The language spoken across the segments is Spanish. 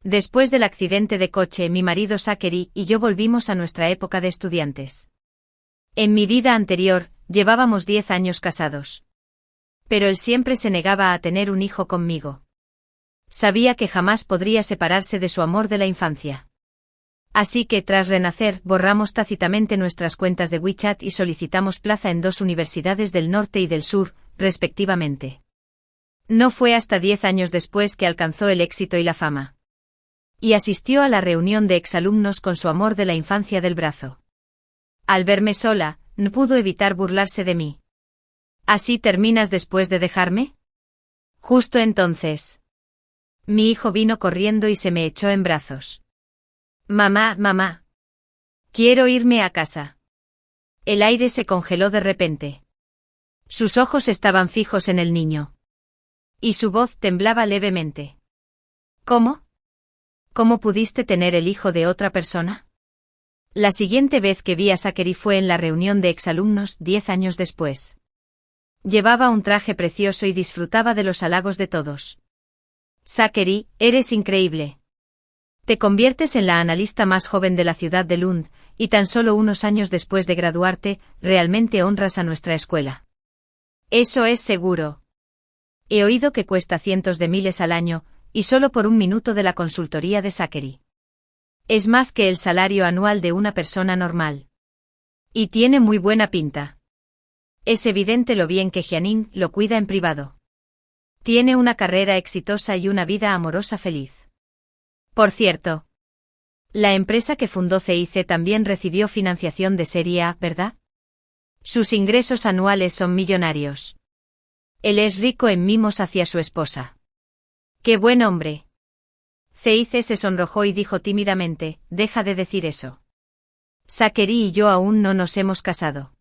Después del accidente de coche, mi marido Zachary y yo volvimos a nuestra época de estudiantes. En mi vida anterior, llevábamos 10 años casados. Pero él siempre se negaba a tener un hijo conmigo. Sabía que jamás podría separarse de su amor de la infancia. Así que, tras renacer, borramos tácitamente nuestras cuentas de WeChat y solicitamos plaza en 2 universidades del norte y del sur, respectivamente. No fue hasta 10 años después que alcanzó el éxito y la fama. Y asistió a la reunión de exalumnos con su amor de la infancia del brazo. Al verme sola, no pudo evitar burlarse de mí. ¿Así terminas después de dejarme? Justo entonces. Mi hijo vino corriendo y se me echó en brazos. Mamá, mamá. Quiero irme a casa. El aire se congeló de repente. Sus ojos estaban fijos en el niño. Y su voz temblaba levemente. ¿Cómo? ¿Cómo pudiste tener el hijo de otra persona? La siguiente vez que vi a Zachary fue en la reunión de exalumnos 10 años después. Llevaba un traje precioso y disfrutaba de los halagos de todos. Zachary, eres increíble. Te conviertes en la analista más joven de la ciudad de Lund, y tan solo unos años después de graduarte, realmente honras a nuestra escuela. Eso es seguro. He oído que cuesta cientos de miles al año, y solo por un minuto de la consultoría de Zachary. Es más que el salario anual de una persona normal. Y tiene muy buena pinta. Es evidente lo bien que Jeanine lo cuida en privado. Tiene una carrera exitosa y una vida amorosa feliz. Por cierto, la empresa que fundó CIC también recibió financiación de Serie A, ¿verdad? Sus ingresos anuales son millonarios. Él es rico en mimos hacia su esposa. ¡Qué buen hombre! CIC se sonrojó y dijo tímidamente, deja de decir eso. Zachary y yo aún no nos hemos casado.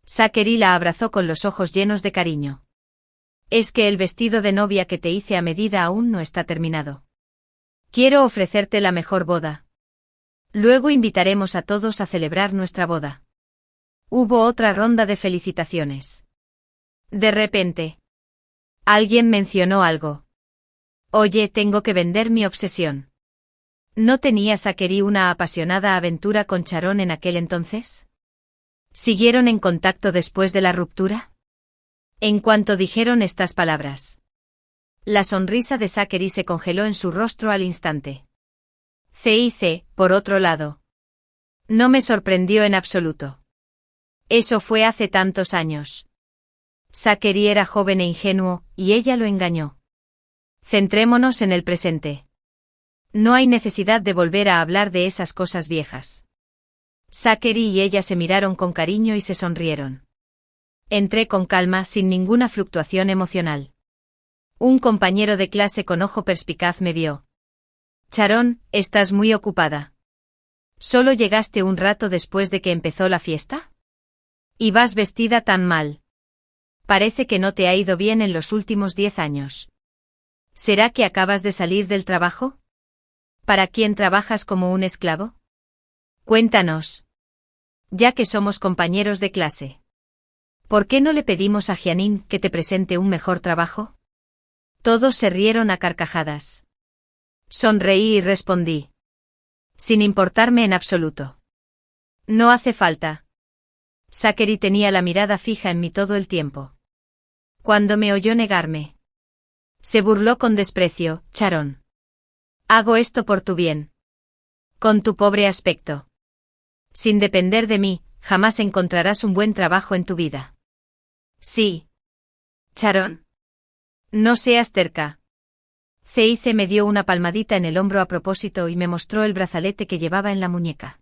Zachary la abrazó con los ojos llenos de cariño. Es que el vestido de novia que te hice a medida aún no está terminado. Quiero ofrecerte la mejor boda. Luego invitaremos a todos a celebrar nuestra boda. Hubo otra ronda de felicitaciones. De repente, alguien mencionó algo. Oye, tengo que vender mi obsesión. ¿No tenía Zachary una apasionada aventura con Sharon en aquel entonces? ¿Siguieron en contacto después de la ruptura? En cuanto dijeron estas palabras, la sonrisa de Zachary se congeló en su rostro al instante. CIC, por otro lado, no me sorprendió en absoluto. Eso fue hace tantos años. Zachary era joven e ingenuo, y ella lo engañó. Centrémonos en el presente. No hay necesidad de volver a hablar de esas cosas viejas. Zachary y ella se miraron con cariño y se sonrieron. Entré con calma, sin ninguna fluctuación emocional. Un compañero de clase con ojo perspicaz me vio. Sharon, estás muy ocupada. ¿Solo llegaste un rato después de que empezó la fiesta? ¿Y vas vestida tan mal? Parece que no te ha ido bien en los últimos 10 años. ¿Será que acabas de salir del trabajo? ¿Para quién trabajas como un esclavo? Cuéntanos. Ya que somos compañeros de clase. ¿Por qué no le pedimos a Jeanine que te presente un mejor trabajo? Todos se rieron a carcajadas. Sonreí y respondí. Sin importarme en absoluto. No hace falta. Zachary tenía la mirada fija en mí todo el tiempo. Cuando me oyó negarme, se burló con desprecio. Sharon. Hago esto por tu bien. Con tu pobre aspecto. Sin depender de mí, jamás encontrarás un buen trabajo en tu vida. Sí. Sharon. No seas terca. CIC me dio una palmadita en el hombro a propósito y me mostró el brazalete que llevaba en la muñeca.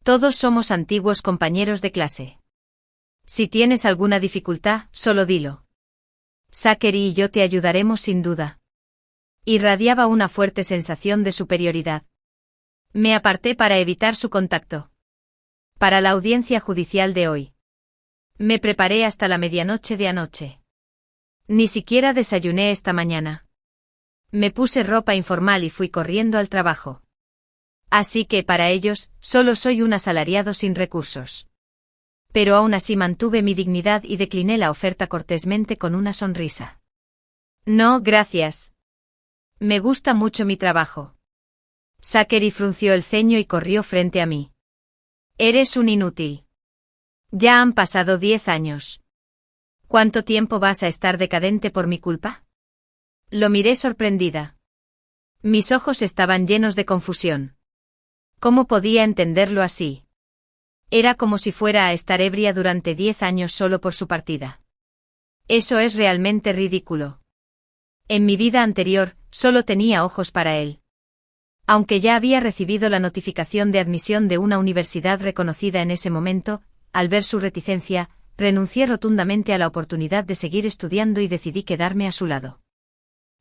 Todos somos antiguos compañeros de clase. Si tienes alguna dificultad, solo dilo. Zachary y yo te ayudaremos sin duda. Irradiaba una fuerte sensación de superioridad. Me aparté para evitar su contacto. Para la audiencia judicial de hoy. Me preparé hasta la medianoche de anoche. Ni siquiera desayuné esta mañana. Me puse ropa informal y fui corriendo al trabajo. Así que para ellos, solo soy un asalariado sin recursos. Pero aún así mantuve mi dignidad y decliné la oferta cortésmente con una sonrisa. No, gracias. Me gusta mucho mi trabajo. Zachary frunció el ceño y corrió frente a mí. Eres un inútil. Ya han pasado 10 años. ¿Cuánto tiempo vas a estar decadente por mi culpa? Lo miré sorprendida. Mis ojos estaban llenos de confusión. ¿Cómo podía entenderlo así? Era como si fuera a estar ebria durante 10 años solo por su partida. Eso es realmente ridículo. En mi vida anterior, solo tenía ojos para él. Aunque ya había recibido la notificación de admisión de una universidad reconocida en ese momento, al ver su reticencia, renuncié rotundamente a la oportunidad de seguir estudiando y decidí quedarme a su lado.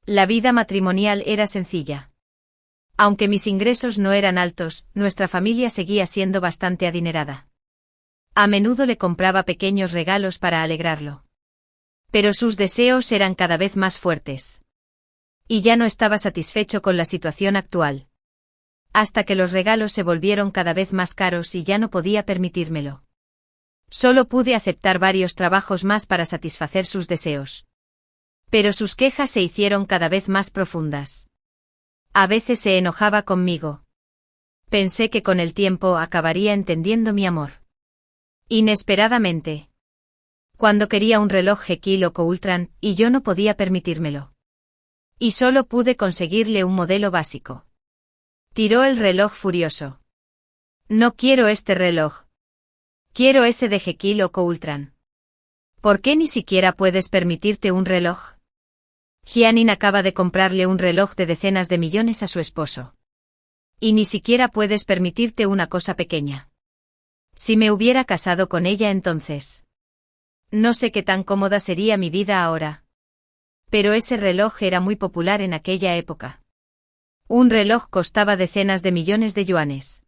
La vida matrimonial era sencilla. Aunque mis ingresos no eran altos, nuestra familia seguía siendo bastante adinerada. A menudo le compraba pequeños regalos para alegrarlo. Pero sus deseos eran cada vez más fuertes. Y ya no estaba satisfecho con la situación actual. Hasta que los regalos se volvieron cada vez más caros y ya no podía permitírmelo. Solo pude aceptar varios trabajos más para satisfacer sus deseos. Pero sus quejas se hicieron cada vez más profundas. A veces se enojaba conmigo. Pensé que con el tiempo acabaría entendiendo mi amor. Inesperadamente. Cuando quería un reloj Jekyll o Coultran, y yo no podía permitírmelo. Y solo pude conseguirle un modelo básico. Tiró el reloj furioso. No quiero este reloj. Quiero ese de Jekyll o Coultran. ¿Por qué ni siquiera puedes permitirte un reloj? Jianin acaba de comprarle un reloj de decenas de millones a su esposo. Y ni siquiera puedes permitirte una cosa pequeña. Si me hubiera casado con ella entonces. No sé qué tan cómoda sería mi vida ahora. Pero ese reloj era muy popular en aquella época. Un reloj costaba decenas de millones de yuanes.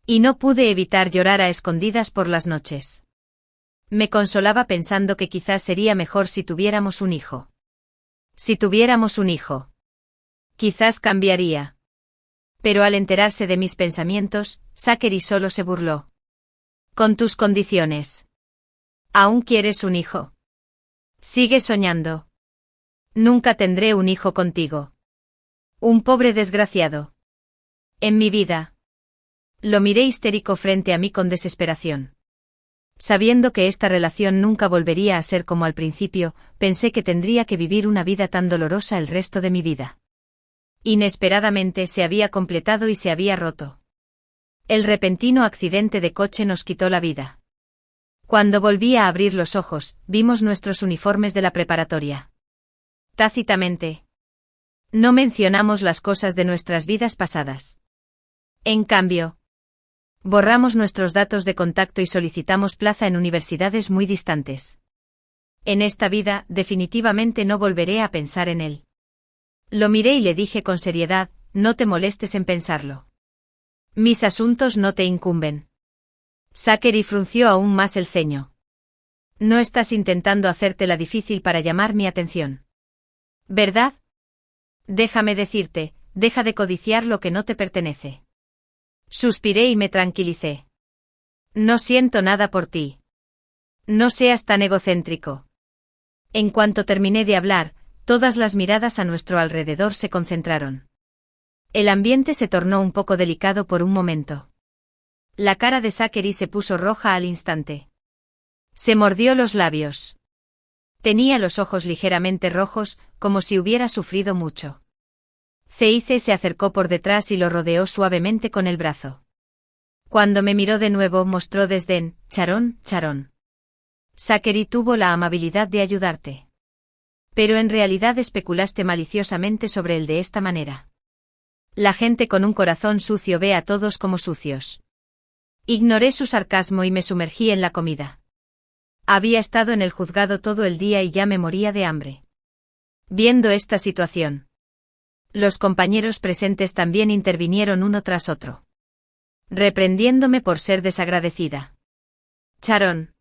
Y no pude evitar llorar a escondidas por las noches. Me consolaba pensando que quizás sería mejor si tuviéramos un hijo. Si tuviéramos un hijo. Quizás cambiaría. Pero al enterarse de mis pensamientos, Zachary solo se burló. Con tus condiciones. ¿Aún quieres un hijo? Sigue soñando. Nunca tendré un hijo contigo. Un pobre desgraciado. En mi vida. Lo miré histérico frente a mí con desesperación. Sabiendo que esta relación nunca volvería a ser como al principio, pensé que tendría que vivir una vida tan dolorosa el resto de mi vida. Inesperadamente se había completado y se había roto. El repentino accidente de coche nos quitó la vida. Cuando volví a abrir los ojos, vimos nuestros uniformes de la preparatoria. Tácitamente. No mencionamos las cosas de nuestras vidas pasadas. En cambio, borramos nuestros datos de contacto y solicitamos plaza en universidades muy distantes. En esta vida, definitivamente no volveré a pensar en él. Lo miré y le dije con seriedad, no te molestes en pensarlo. Mis asuntos no te incumben. Zachary frunció aún más el ceño. No estás intentando hacértela difícil para llamar mi atención. ¿Verdad? Déjame decirte, deja de codiciar lo que no te pertenece. Suspiré y me tranquilicé. No siento nada por ti. No seas tan egocéntrico. En cuanto terminé de hablar, todas las miradas a nuestro alrededor se concentraron. El ambiente se tornó un poco delicado por un momento. La cara de Zachary se puso roja al instante. Se mordió los labios. Tenía los ojos ligeramente rojos, como si hubiera sufrido mucho. Zeice se acercó por detrás y lo rodeó suavemente con el brazo. Cuando me miró de nuevo mostró desdén, Charón, Charón. Zachary tuvo la amabilidad de ayudarte. Pero en realidad especulaste maliciosamente sobre él de esta manera. La gente con un corazón sucio ve a todos como sucios. Ignoré su sarcasmo y me sumergí en la comida. Había estado en el juzgado todo el día y ya me moría de hambre. Viendo esta situación, los compañeros presentes también intervinieron uno tras otro, reprendiéndome por ser desagradecida. Charón.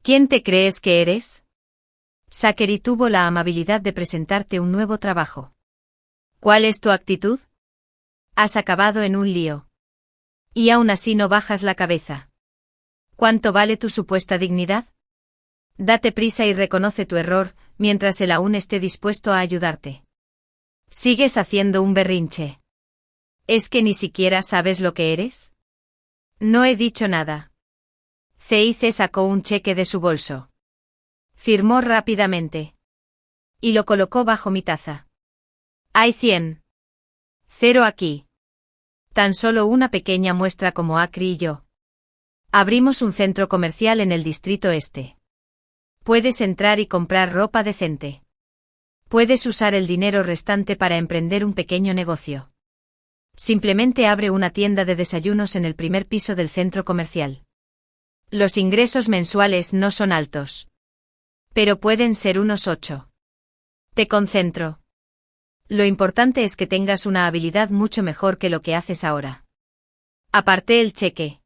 ¿Quién te crees que eres? Zachary tuvo la amabilidad de presentarte un nuevo trabajo. ¿Cuál es tu actitud? Has acabado en un lío. Y aún así no bajas la cabeza. ¿Cuánto vale tu supuesta dignidad? Date prisa y reconoce tu error, mientras él aún esté dispuesto a ayudarte. Sigues haciendo un berrinche. ¿Es que ni siquiera sabes lo que eres? No he dicho nada. Cice sacó un cheque de su bolso. Firmó rápidamente. Y lo colocó bajo mi taza. Hay 100. 0 aquí. Tan solo una pequeña muestra como Acri y yo. Abrimos un centro comercial en el distrito este. Puedes entrar y comprar ropa decente. Puedes usar el dinero restante para emprender un pequeño negocio. Simplemente abre una tienda de desayunos en el primer piso del centro comercial. Los ingresos mensuales no son altos. Pero pueden ser unos 8. Te concentro. Lo importante es que tengas una habilidad mucho mejor que lo que haces ahora. Aparté el cheque.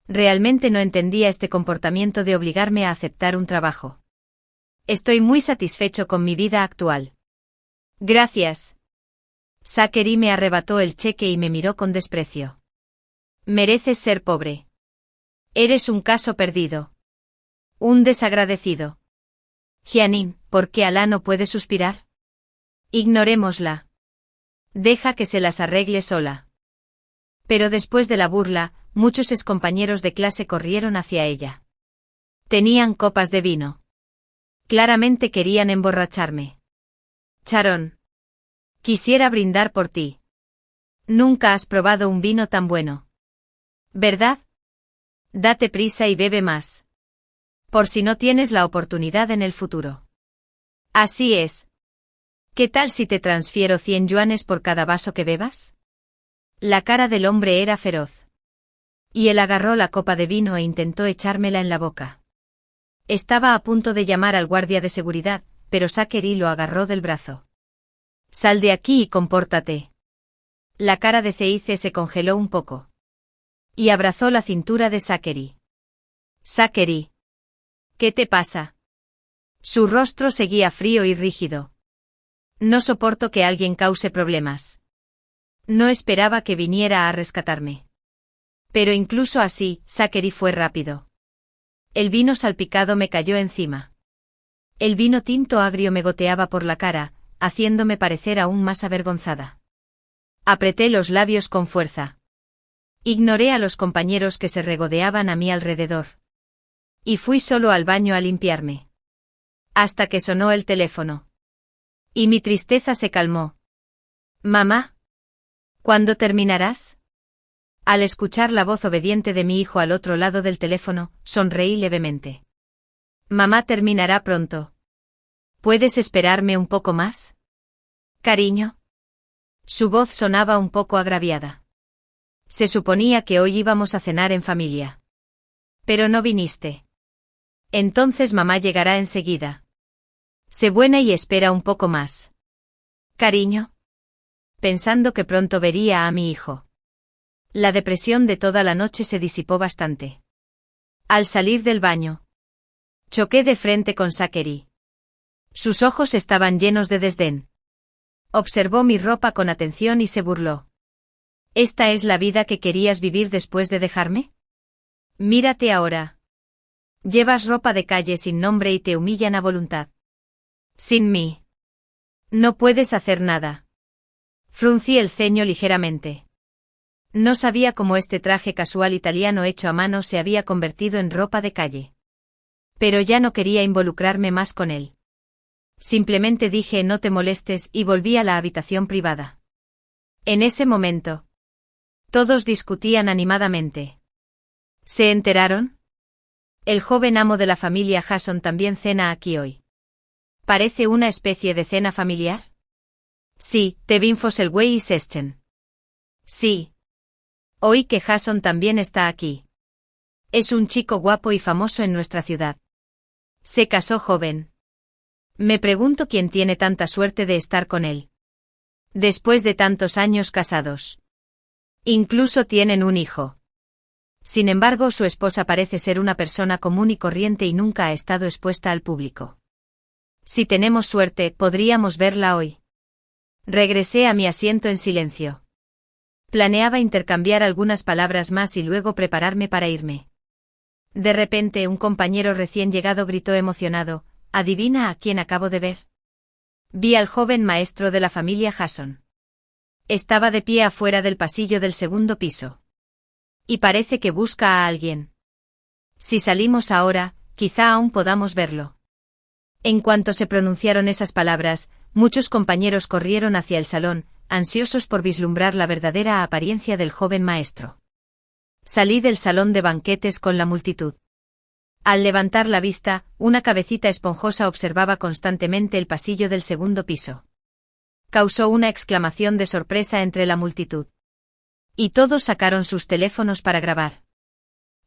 Realmente no entendía este comportamiento de obligarme a aceptar un trabajo. Estoy muy satisfecho con mi vida actual. Gracias. Zachary me arrebató el cheque y me miró con desprecio. Mereces ser pobre. Eres un caso perdido. Un desagradecido. Jianin, ¿por qué Alá no puede suspirar? Ignorémosla. Deja que se las arregle sola. Pero después de la burla, muchos excompañeros de clase corrieron hacia ella. Tenían copas de vino. Claramente querían emborracharme. Sharon. Quisiera brindar por ti. Nunca has probado un vino tan bueno. ¿Verdad? Date prisa y bebe más. Por si no tienes la oportunidad en el futuro. Así es. ¿Qué tal si te transfiero 100 yuanes por cada vaso que bebas? La cara del hombre era feroz. Y él agarró la copa de vino e intentó echármela en la boca. Estaba a punto de llamar al guardia de seguridad, pero Zachary lo agarró del brazo. Sal de aquí y compórtate. La cara de Cice se congeló un poco. Y abrazó la cintura de Zachary. Zachary. ¿Qué te pasa? Su rostro seguía frío y rígido. No soporto que alguien cause problemas. No esperaba que viniera a rescatarme. Pero incluso así, Zachary fue rápido. El vino salpicado me cayó encima. El vino tinto agrio me goteaba por la cara, haciéndome parecer aún más avergonzada. Apreté los labios con fuerza. Ignoré a los compañeros que se regodeaban a mi alrededor. Y fui solo al baño a limpiarme. Hasta que sonó el teléfono. Y mi tristeza se calmó. Mamá. ¿Cuándo terminarás? Al escuchar la voz obediente de mi hijo al otro lado del teléfono, sonreí levemente. Mamá terminará pronto. ¿Puedes esperarme un poco más? Cariño. Su voz sonaba un poco agraviada. Se suponía que hoy íbamos a cenar en familia. Pero no viniste. Entonces mamá llegará enseguida. Sé buena y espera un poco más. Cariño. Pensando que pronto vería a mi hijo. La depresión de toda la noche se disipó bastante. Al salir del baño, choqué de frente con Zachary. Sus ojos estaban llenos de desdén. Observó mi ropa con atención y se burló. ¿Esta es la vida que querías vivir después de dejarme? Mírate ahora. Llevas ropa de calle sin nombre y te humillan a voluntad. Sin mí. No puedes hacer nada. Fruncí el ceño ligeramente. No sabía cómo este traje casual italiano hecho a mano se había convertido en ropa de calle. Pero ya no quería involucrarme más con él. Simplemente dije no te molestes y volví a la habitación privada. En ese momento, todos discutían animadamente. ¿Se enteraron? El joven amo de la familia Jason también cena aquí hoy. ¿Parece una especie de cena familiar? Sí, Tevin Fosselway y Seschen. Sí. Oí que Jason también está aquí. Es un chico guapo y famoso en nuestra ciudad. Se casó joven. Me pregunto quién tiene tanta suerte de estar con él. Después de tantos años casados. Incluso tienen un hijo. Sin embargo, su esposa parece ser una persona común y corriente y nunca ha estado expuesta al público. Si tenemos suerte, podríamos verla hoy. Regresé a mi asiento en silencio. Planeaba intercambiar algunas palabras más y luego prepararme para irme. De repente, un compañero recién llegado gritó emocionado: ¿Adivina a quién acabo de ver? Vi al joven maestro de la familia Hasson. Estaba de pie afuera del pasillo del segundo piso. Y parece que busca a alguien. Si salimos ahora, quizá aún podamos verlo. En cuanto se pronunciaron esas palabras, muchos compañeros corrieron hacia el salón, ansiosos por vislumbrar la verdadera apariencia del joven maestro. Salí del salón de banquetes con la multitud. Al levantar la vista, una cabecita esponjosa observaba constantemente el pasillo del segundo piso. Causó una exclamación de sorpresa entre la multitud. Y todos sacaron sus teléfonos para grabar.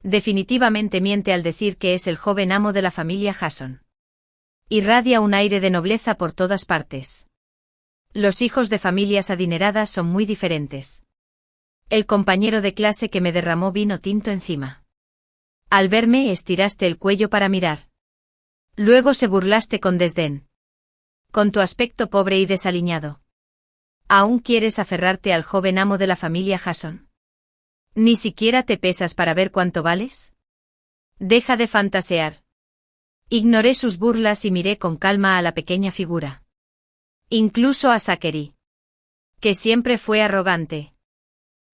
Definitivamente miente al decir que es el joven amo de la familia Hasson. Irradia un aire de nobleza por todas partes. Los hijos de familias adineradas son muy diferentes. El compañero de clase que me derramó vino tinto encima. Al verme estiraste el cuello para mirar. Luego se burlaste con desdén. Con tu aspecto pobre y desaliñado. ¿Aún quieres aferrarte al joven amo de la familia Hasson? ¿Ni siquiera te pesas para ver cuánto vales? Deja de fantasear. Ignoré sus burlas y miré con calma a la pequeña figura. Incluso a Zachary. Que siempre fue arrogante.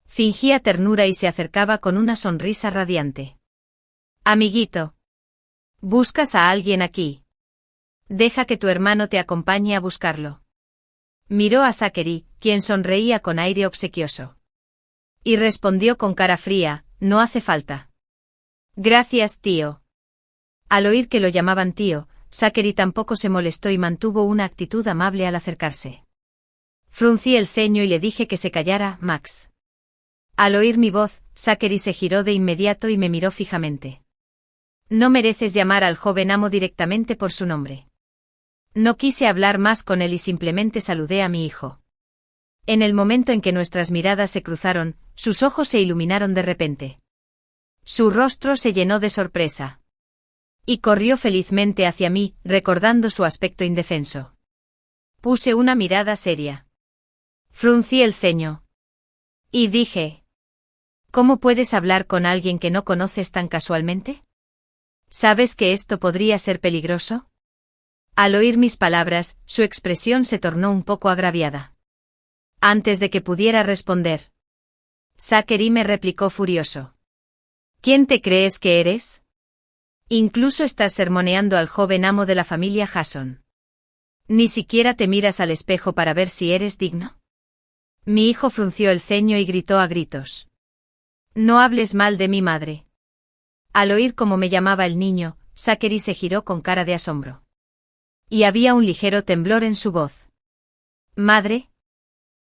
Fingía ternura y se acercaba con una sonrisa radiante. Amiguito. ¿Buscas a alguien aquí? Deja que tu hermano te acompañe a buscarlo. Miró a Zachary, quien sonreía con aire obsequioso. Y respondió con cara fría, no hace falta. Gracias, tío. Al oír que lo llamaban tío, Zachary tampoco se molestó y mantuvo una actitud amable al acercarse. Fruncí el ceño y le dije que se callara, Max. Al oír mi voz, Zachary se giró de inmediato y me miró fijamente. No mereces llamar al joven amo directamente por su nombre. No quise hablar más con él y simplemente saludé a mi hijo. En el momento en que nuestras miradas se cruzaron, sus ojos se iluminaron de repente. Su rostro se llenó de sorpresa. Y corrió felizmente hacia mí, recordando su aspecto indefenso. Puse una mirada seria. Fruncí el ceño. Y dije: ¿cómo puedes hablar con alguien que no conoces tan casualmente? ¿Sabes que esto podría ser peligroso? Al oír mis palabras, su expresión se tornó un poco agraviada. Antes de que pudiera responder, Zachary me replicó furioso. ¿Quién te crees que eres? Incluso estás sermoneando al joven amo de la familia Hasson. ¿Ni siquiera te miras al espejo para ver si eres digno? Mi hijo frunció el ceño y gritó a gritos. No hables mal de mi madre. Al oír cómo me llamaba el niño, Zachary se giró con cara de asombro. Y había un ligero temblor en su voz. ¿Madre?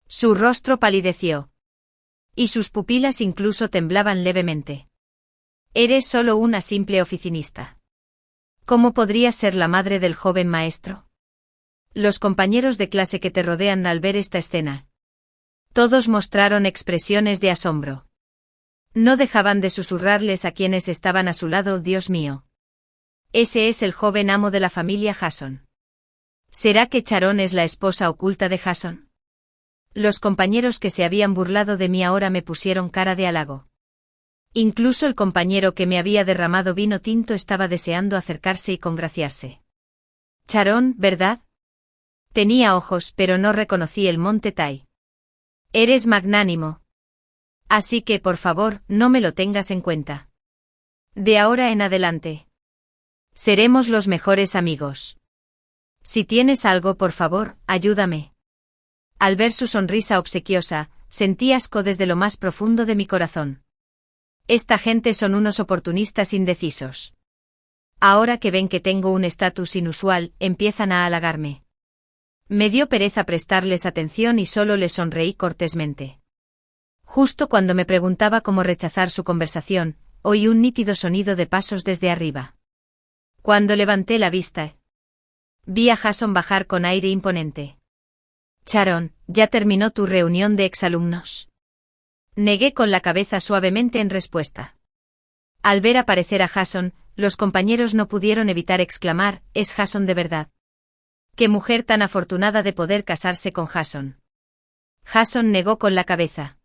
Su rostro palideció. Y sus pupilas incluso temblaban levemente. Eres solo una simple oficinista. ¿Cómo podrías ser la madre del joven maestro? Los compañeros de clase que te rodean al ver esta escena. Todos mostraron expresiones de asombro. No dejaban de susurrarles a quienes estaban a su lado: Dios mío. Ese es el joven amo de la familia Hasson. ¿Será que Sharon es la esposa oculta de Hasson? Los compañeros que se habían burlado de mí ahora me pusieron cara de halago. Incluso el compañero que me había derramado vino tinto estaba deseando acercarse y congraciarse. Sharon, ¿verdad? Tenía ojos, pero no reconocí el monte Tai. Eres magnánimo. Así que, por favor, no me lo tengas en cuenta. De ahora en adelante. Seremos los mejores amigos. Si tienes algo, por favor, ayúdame. Al ver su sonrisa obsequiosa, sentí asco desde lo más profundo de mi corazón. Esta gente son unos oportunistas indecisos. Ahora que ven que tengo un estatus inusual, empiezan a halagarme. Me dio pereza prestarles atención y solo les sonreí cortésmente. Justo cuando me preguntaba cómo rechazar su conversación, oí un nítido sonido de pasos desde arriba. Cuando levanté la vista, vi a Hasson bajar con aire imponente. Sharon, ¿ya terminó tu reunión de exalumnos? Negué con la cabeza suavemente en respuesta. Al ver aparecer a Hasson, los compañeros no pudieron evitar exclamar: ¿es Hasson de verdad? ¡Qué mujer tan afortunada de poder casarse con Hasson! Hasson negó con la cabeza.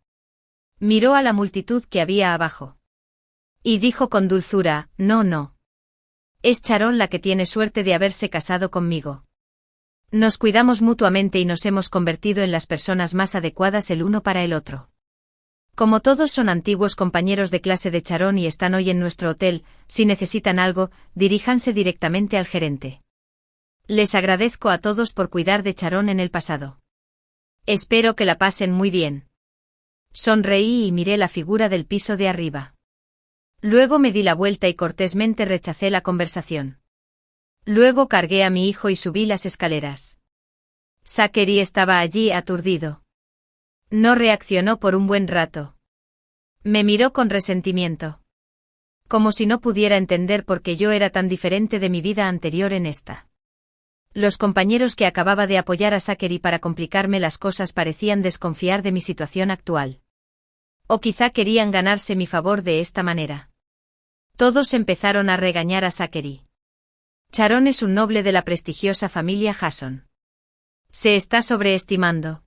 Miró a la multitud que había abajo. Y dijo con dulzura: no. Es Sharon la que tiene suerte de haberse casado conmigo. Nos cuidamos mutuamente y nos hemos convertido en las personas más adecuadas el uno para el otro. Como todos son antiguos compañeros de clase de Sharon y están hoy en nuestro hotel, si necesitan algo, diríjanse directamente al gerente. Les agradezco a todos por cuidar de Sharon en el pasado. Espero que la pasen muy bien. Sonreí y miré la figura del piso de arriba. Luego me di la vuelta y cortésmente rechacé la conversación. Luego cargué a mi hijo y subí las escaleras. Zachary estaba allí aturdido. No reaccionó por un buen rato. Me miró con resentimiento. Como si no pudiera entender por qué yo era tan diferente de mi vida anterior en esta. Los compañeros que acababa de apoyar a Zachary para complicarme las cosas parecían desconfiar de mi situación actual. O quizá querían ganarse mi favor de esta manera. Todos empezaron a regañar a Zachary. Sharon es un noble de la prestigiosa familia Hasson. Se está sobreestimando.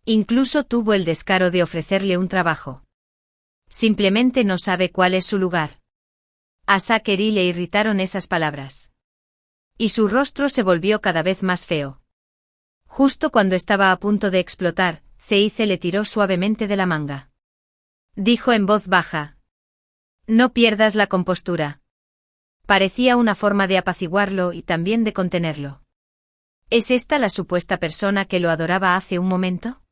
Incluso tuvo el descaro de ofrecerle un trabajo. Simplemente no sabe cuál es su lugar. A Zachary le irritaron esas palabras. Y su rostro se volvió cada vez más feo. Justo cuando estaba a punto de explotar, Zeice le tiró suavemente de la manga. Dijo en voz baja. No pierdas la compostura. Parecía una forma de apaciguarlo y también de contenerlo. ¿Es esta la supuesta persona que lo adoraba hace un momento?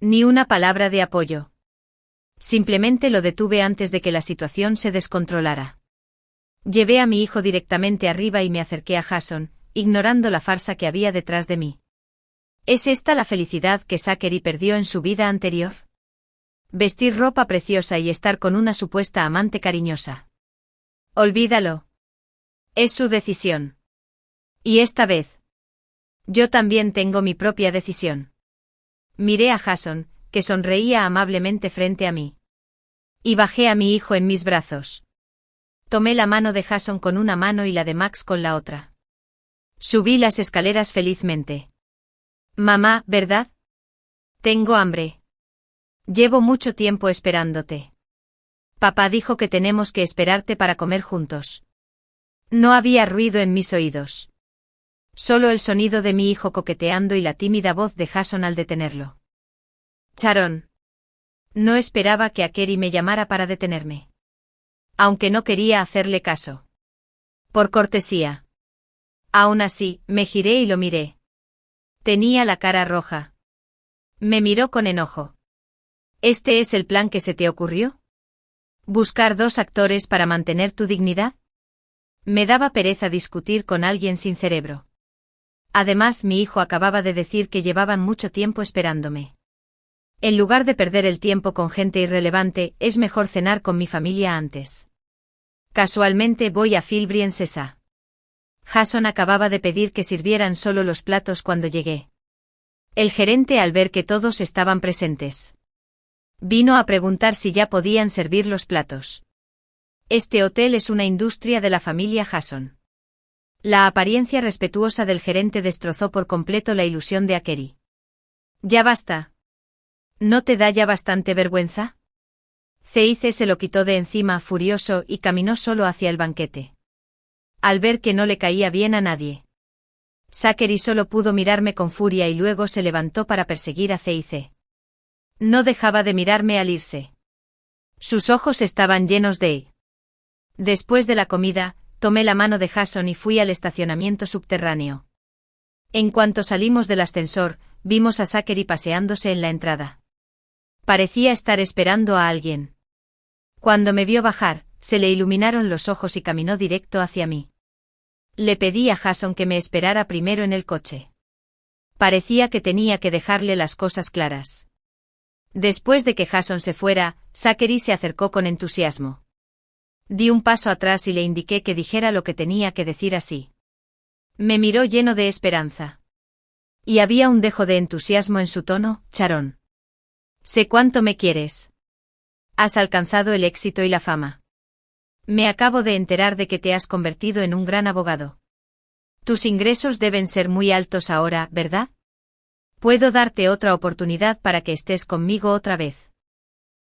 Ni una palabra de apoyo. Simplemente lo detuve antes de que la situación se descontrolara. Llevé a mi hijo directamente arriba y me acerqué a Hasson, ignorando la farsa que había detrás de mí. ¿Es esta la felicidad que Zachary perdió en su vida anterior? Vestir ropa preciosa y estar con una supuesta amante cariñosa. Olvídalo. Es su decisión. Y esta vez. Yo también tengo mi propia decisión. Miré a Hasson, que sonreía amablemente frente a mí. Y bajé a mi hijo en mis brazos. Tomé la mano de Hasson con una mano y la de Max con la otra. Subí las escaleras felizmente. Mamá, ¿verdad? Tengo hambre. Llevo mucho tiempo esperándote. Papá dijo que tenemos que esperarte para comer juntos. No había ruido en mis oídos. Solo el sonido de mi hijo coqueteando y la tímida voz de Hasson al detenerlo. Sharon. No esperaba que Zachary me llamara para detenerme. Aunque no quería hacerle caso. Por cortesía. Aún así, me giré y lo miré. Tenía la cara roja. Me miró con enojo. ¿Este es el plan que se te ocurrió? ¿Buscar dos actores para mantener tu dignidad? Me daba pereza discutir con alguien sin cerebro. Además, mi hijo acababa de decir que llevaban mucho tiempo esperándome. En lugar de perder el tiempo con gente irrelevante, es mejor cenar con mi familia antes. Casualmente voy a Filbri en Sesa. Hasson acababa de pedir que sirvieran solo los platos cuando llegué. El gerente, al ver que todos estaban presentes, vino a preguntar si ya podían servir los platos. Este hotel es una industria de la familia Hasson. La apariencia respetuosa del gerente destrozó por completo la ilusión de Zachary. Ya basta. ¿No te da ya bastante vergüenza? Zeice se lo quitó de encima furioso y caminó solo hacia el banquete. Al ver que no le caía bien a nadie, Zachary solo pudo mirarme con furia y luego se levantó para perseguir a Zeice. No dejaba de mirarme al irse. Sus ojos estaban llenos de... Después de la comida, tomé la mano de Hasson y fui al estacionamiento subterráneo. En cuanto salimos del ascensor, vimos a Zachary paseándose en la entrada. Parecía estar esperando a alguien. Cuando me vio bajar, se le iluminaron los ojos y caminó directo hacia mí. Le pedí a Hasson que me esperara primero en el coche. Parecía que tenía que dejarle las cosas claras. Después de que Hasson se fuera, Zachary se acercó con entusiasmo. Di un paso atrás y le indiqué que dijera lo que tenía que decir así. Me miró lleno de esperanza. Y había un dejo de entusiasmo en su tono. Sharon. Sé cuánto me quieres. Has alcanzado el éxito y la fama. Me acabo de enterar de que te has convertido en un gran abogado. Tus ingresos deben ser muy altos ahora, ¿verdad? Puedo darte otra oportunidad para que estés conmigo otra vez.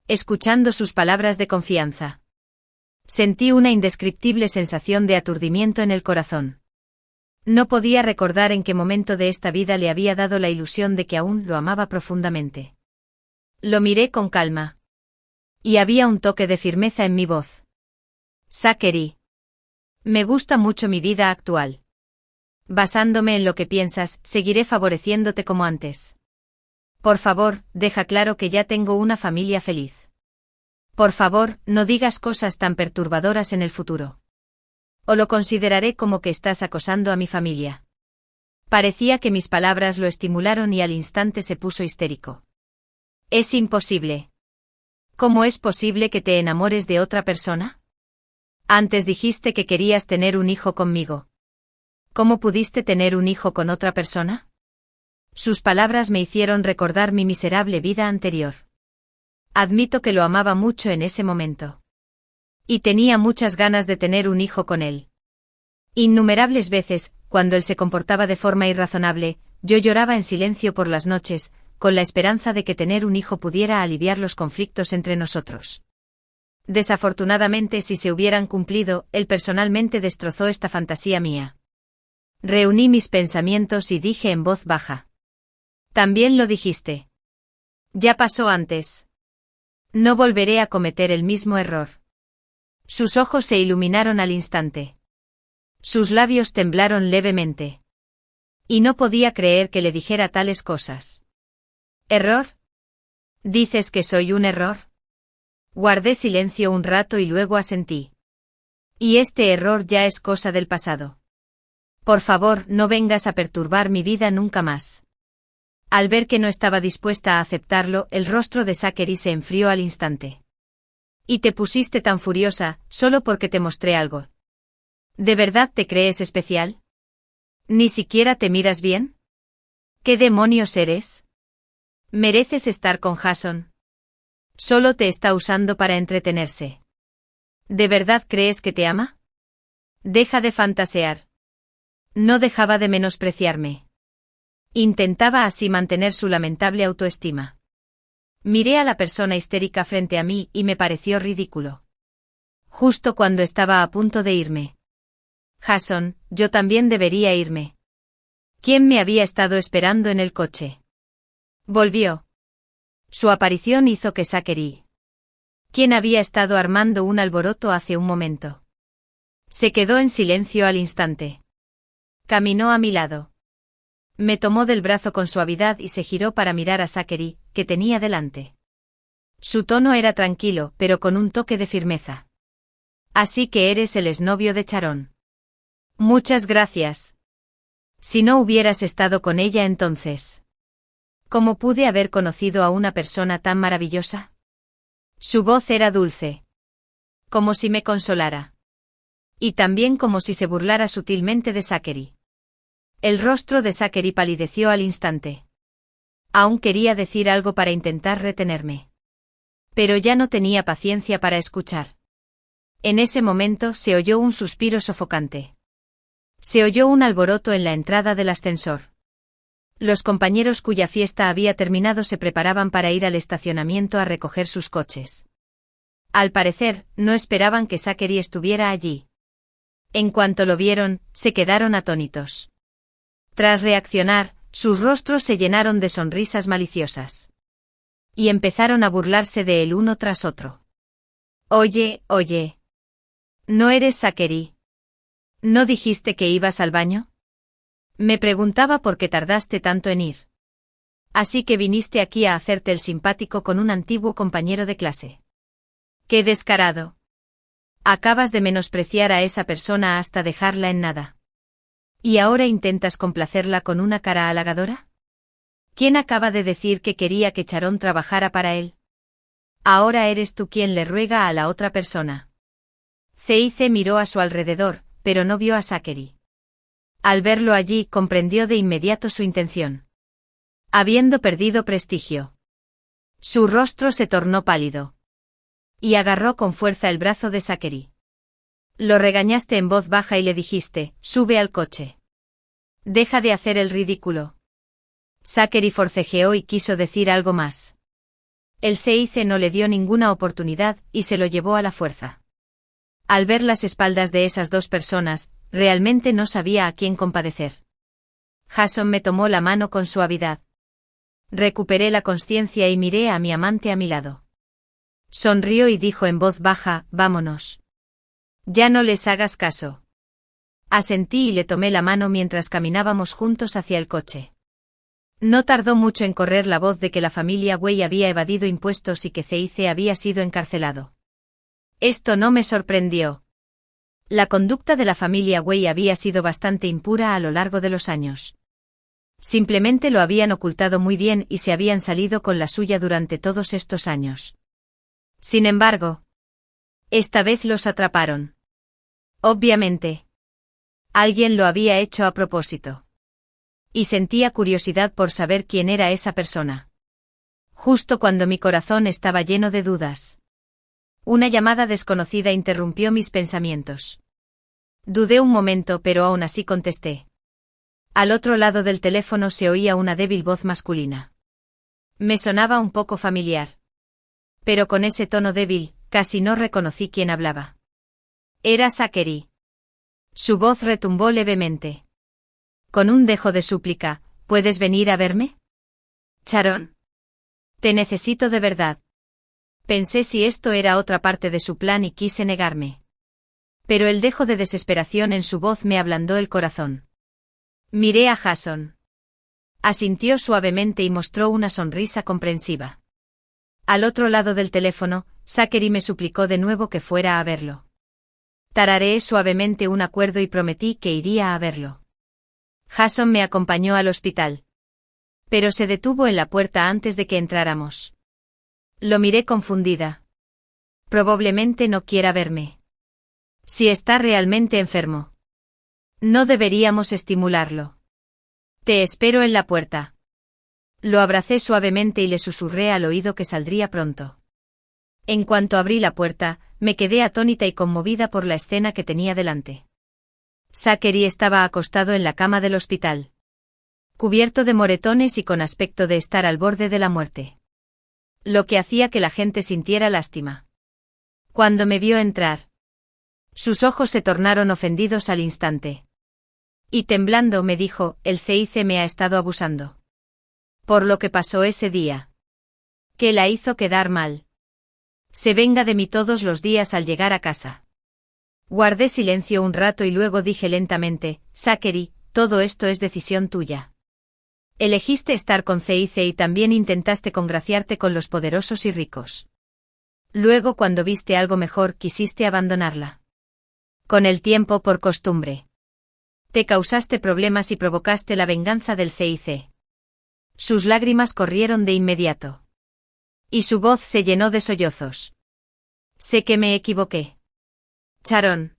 Escuchando sus palabras de confianza, sentí una indescriptible sensación de aturdimiento en el corazón. No podía recordar en qué momento de esta vida le había dado la ilusión de que aún lo amaba profundamente. Lo miré con calma. Y había un toque de firmeza en mi voz. Zachary. Me gusta mucho mi vida actual. Basándome en lo que piensas, seguiré favoreciéndote como antes. Por favor, deja claro que ya tengo una familia feliz. Por favor, no digas cosas tan perturbadoras en el futuro. O lo consideraré como que estás acosando a mi familia. Parecía que mis palabras lo estimularon y al instante se puso histérico. Es imposible. ¿Cómo es posible que te enamores de otra persona? Antes dijiste que querías tener un hijo conmigo. ¿Cómo pudiste tener un hijo con otra persona? Sus palabras me hicieron recordar mi miserable vida anterior. Admito que lo amaba mucho en ese momento. Y tenía muchas ganas de tener un hijo con él. Innumerables veces, cuando él se comportaba de forma irrazonable, yo lloraba en silencio por las noches, con la esperanza de que tener un hijo pudiera aliviar los conflictos entre nosotros. Desafortunadamente, si se hubieran cumplido, él personalmente destrozó esta fantasía mía. Reuní mis pensamientos y dije en voz baja. También lo dijiste. Ya pasó antes. No volveré a cometer el mismo error. Sus ojos se iluminaron al instante. Sus labios temblaron levemente. Y no podía creer que le dijera tales cosas. ¿Error? ¿Dices que soy un error? Guardé silencio un rato y luego asentí. Y este error ya es cosa del pasado. Por favor, no vengas a perturbar mi vida nunca más. Al ver que no estaba dispuesta a aceptarlo, el rostro de Zachary se enfrió al instante. Y te pusiste tan furiosa, solo porque te mostré algo. ¿De verdad te crees especial? ¿Ni siquiera te miras bien? ¿Qué demonios eres? Mereces estar con Jason. Solo te está usando para entretenerse. ¿De verdad crees que te ama? Deja de fantasear. No dejaba de menospreciarme. Intentaba así mantener su lamentable autoestima. Miré a la persona histérica frente a mí y me pareció ridículo. Justo cuando estaba a punto de irme. Jason, yo también debería irme. ¿Quién me había estado esperando en el coche? Volvió. Su aparición hizo que Zachary. ¿Quién había estado armando un alboroto hace un momento? Se quedó en silencio al instante. Caminó a mi lado. Me tomó del brazo con suavidad y se giró para mirar a Zachary, que tenía delante. Su tono era tranquilo, pero con un toque de firmeza. Así que eres el exnovio de Sharon. Muchas gracias. Si no hubieras estado con ella entonces. ¿Cómo pude haber conocido a una persona tan maravillosa? Su voz era dulce. Como si me consolara. Y también como si se burlara sutilmente de Zachary. El rostro de Zachary palideció al instante. Aún quería decir algo para intentar retenerme. Pero ya no tenía paciencia para escuchar. En ese momento se oyó un suspiro sofocante. Se oyó un alboroto en la entrada del ascensor. Los compañeros cuya fiesta había terminado se preparaban para ir al estacionamiento a recoger sus coches. Al parecer, no esperaban que Zachary estuviera allí. En cuanto lo vieron, se quedaron atónitos. Tras reaccionar, sus rostros se llenaron de sonrisas maliciosas. Y empezaron a burlarse de él uno tras otro. Oye. ¿No eres Zachary? ¿No dijiste que ibas al baño? Me preguntaba por qué tardaste tanto en ir. Así que viniste aquí a hacerte el simpático con un antiguo compañero de clase. ¡Qué descarado! Acabas de menospreciar a esa persona hasta dejarla en nada. ¿Y ahora intentas complacerla con una cara halagadora? ¿Quién acaba de decir que quería que Sharon trabajara para él? Ahora eres tú quien le ruega a la otra persona. Cic miró a su alrededor, pero no vio a Zachary. Al verlo allí, comprendió de inmediato su intención. Habiendo perdido prestigio. Su rostro se tornó pálido. Y agarró con fuerza el brazo de Zachary. Lo regañaste en voz baja y le dijiste, sube al coche. Deja de hacer el ridículo. Zachary forcejeó y quiso decir algo más. El Cic no le dio ninguna oportunidad y se lo llevó a la fuerza. Al ver las espaldas de esas dos personas, realmente no sabía a quién compadecer. Jason me tomó la mano con suavidad. Recuperé la consciencia y miré a mi amante a mi lado. Sonrió y dijo en voz baja, vámonos. Ya no les hagas caso. Asentí y le tomé la mano mientras caminábamos juntos hacia el coche. No tardó mucho en correr la voz de que la familia Wei había evadido impuestos y que CIC había sido encarcelado. Esto no me sorprendió. La conducta de la familia Wei había sido bastante impura a lo largo de los años. Simplemente lo habían ocultado muy bien y se habían salido con la suya durante todos estos años. Sin embargo, esta vez los atraparon. Obviamente. Alguien lo había hecho a propósito. Y sentía curiosidad por saber quién era esa persona. Justo cuando mi corazón estaba lleno de dudas. Una llamada desconocida interrumpió mis pensamientos. Dudé un momento, pero aún así contesté. Al otro lado del teléfono se oía una débil voz masculina. Me sonaba un poco familiar. Pero con ese tono débil, casi no reconocí quién hablaba. Era Zachary. Su voz retumbó levemente. Con un dejo de súplica, ¿puedes venir a verme? Sharon. Te necesito de verdad. Pensé si esto era otra parte de su plan y quise negarme. Pero el dejo de desesperación en su voz me ablandó el corazón. Miré a Jason. Asintió suavemente y mostró una sonrisa comprensiva. Al otro lado del teléfono, Zachary me suplicó de nuevo que fuera a verlo. Tarareé suavemente un acuerdo y prometí que iría a verlo. Jason me acompañó al hospital. Pero se detuvo en la puerta antes de que entráramos. Lo miré confundida. Probablemente no quiera verme. Si está realmente enfermo. No deberíamos estimularlo. Te espero en la puerta. Lo abracé suavemente y le susurré al oído que saldría pronto. En cuanto abrí la puerta, me quedé atónita y conmovida por la escena que tenía delante. Zachary estaba acostado en la cama del hospital. Cubierto de moretones y con aspecto de estar al borde de la muerte. Lo que hacía que la gente sintiera lástima. Cuando me vio entrar, sus ojos se tornaron ofendidos al instante. Y temblando me dijo, el CIC me ha estado abusando. Por lo que pasó ese día. Que la hizo quedar mal. Se venga de mí todos los días al llegar a casa. Guardé silencio un rato y luego dije lentamente, Zachary, todo esto es decisión tuya. Elegiste estar con CIC y también intentaste congraciarte con los poderosos y ricos. Luego cuando viste algo mejor quisiste abandonarla. Con el tiempo por costumbre. Te causaste problemas y provocaste la venganza del CIC. Sus lágrimas corrieron de inmediato. Y su voz se llenó de sollozos. Sé que me equivoqué. Sharon.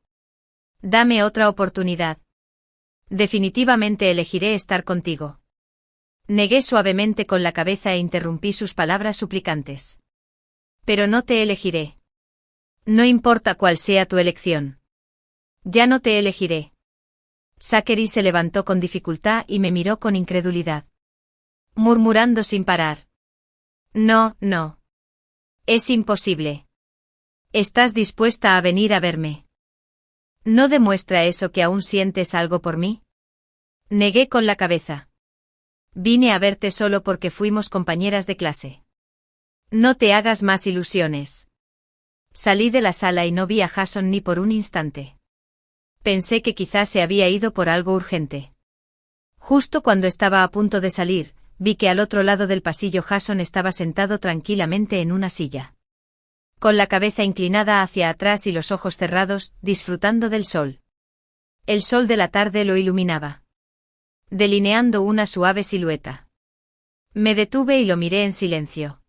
Dame otra oportunidad. Definitivamente elegiré estar contigo. Negué suavemente con la cabeza e interrumpí sus palabras suplicantes. Pero no te elegiré. No importa cuál sea tu elección. Ya no te elegiré. Zachary se levantó con dificultad y me miró con incredulidad. Murmurando sin parar. No, no. Es imposible. ¿Estás dispuesta a venir a verme? ¿No demuestra eso que aún sientes algo por mí? Negué con la cabeza. Vine a verte solo porque fuimos compañeras de clase. No te hagas más ilusiones. Salí de la sala y no vi a Jason ni por un instante. Pensé que quizás se había ido por algo urgente. Justo cuando estaba a punto de salir, vi que al otro lado del pasillo Jason estaba sentado tranquilamente en una silla. Con la cabeza inclinada hacia atrás y los ojos cerrados, disfrutando del sol. El sol de la tarde lo iluminaba, delineando una suave silueta. Me detuve y lo miré en silencio.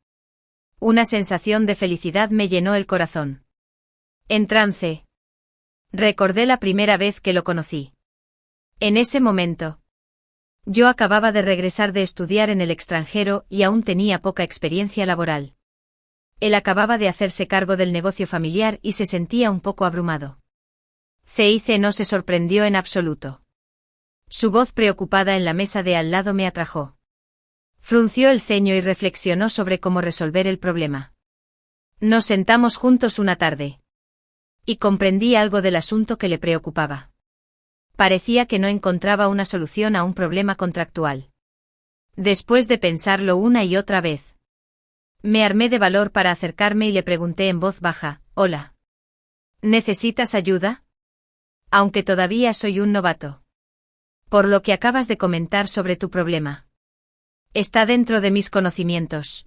Una sensación de felicidad me llenó el corazón. En trance. Recordé la primera vez que lo conocí. En ese momento. Yo acababa de regresar de estudiar en el extranjero y aún tenía poca experiencia laboral. Él acababa de hacerse cargo del negocio familiar y se sentía un poco abrumado. CIC no se sorprendió en absoluto. Su voz preocupada en la mesa de al lado me atrajo. Frunció el ceño y reflexionó sobre cómo resolver el problema. Nos sentamos juntos una tarde. Y comprendí algo del asunto que le preocupaba. Parecía que no encontraba una solución a un problema contractual. Después de pensarlo una y otra vez, me armé de valor para acercarme y le pregunté en voz baja, «Hola. ¿Necesitas ayuda? Aunque todavía soy un novato. Por lo que acabas de comentar sobre tu problema. Está dentro de mis conocimientos.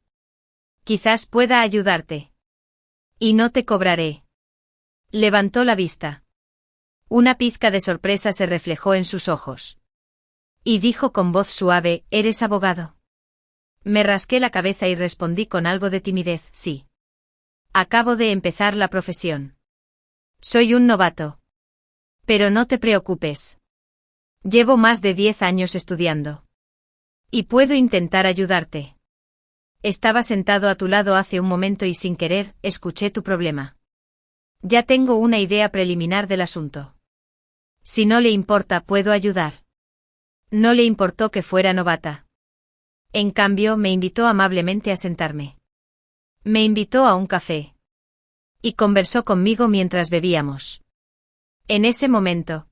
Quizás pueda ayudarte. Y no te cobraré». Levantó la vista. Una pizca de sorpresa se reflejó en sus ojos. Y dijo con voz suave, «¿Eres abogado?». Me rasqué la cabeza y respondí con algo de timidez, «Sí. Acabo de empezar la profesión. Soy un novato. Pero no te preocupes. Llevo más de 10 años estudiando. Y puedo intentar ayudarte. Estaba sentado a tu lado hace un momento y sin querer, escuché tu problema. Ya tengo una idea preliminar del asunto. Si no le importa, puedo ayudar». No le importó que fuera novata. En cambio, me invitó amablemente a sentarme. Me invitó a un café. Y conversó conmigo mientras bebíamos. En ese momento,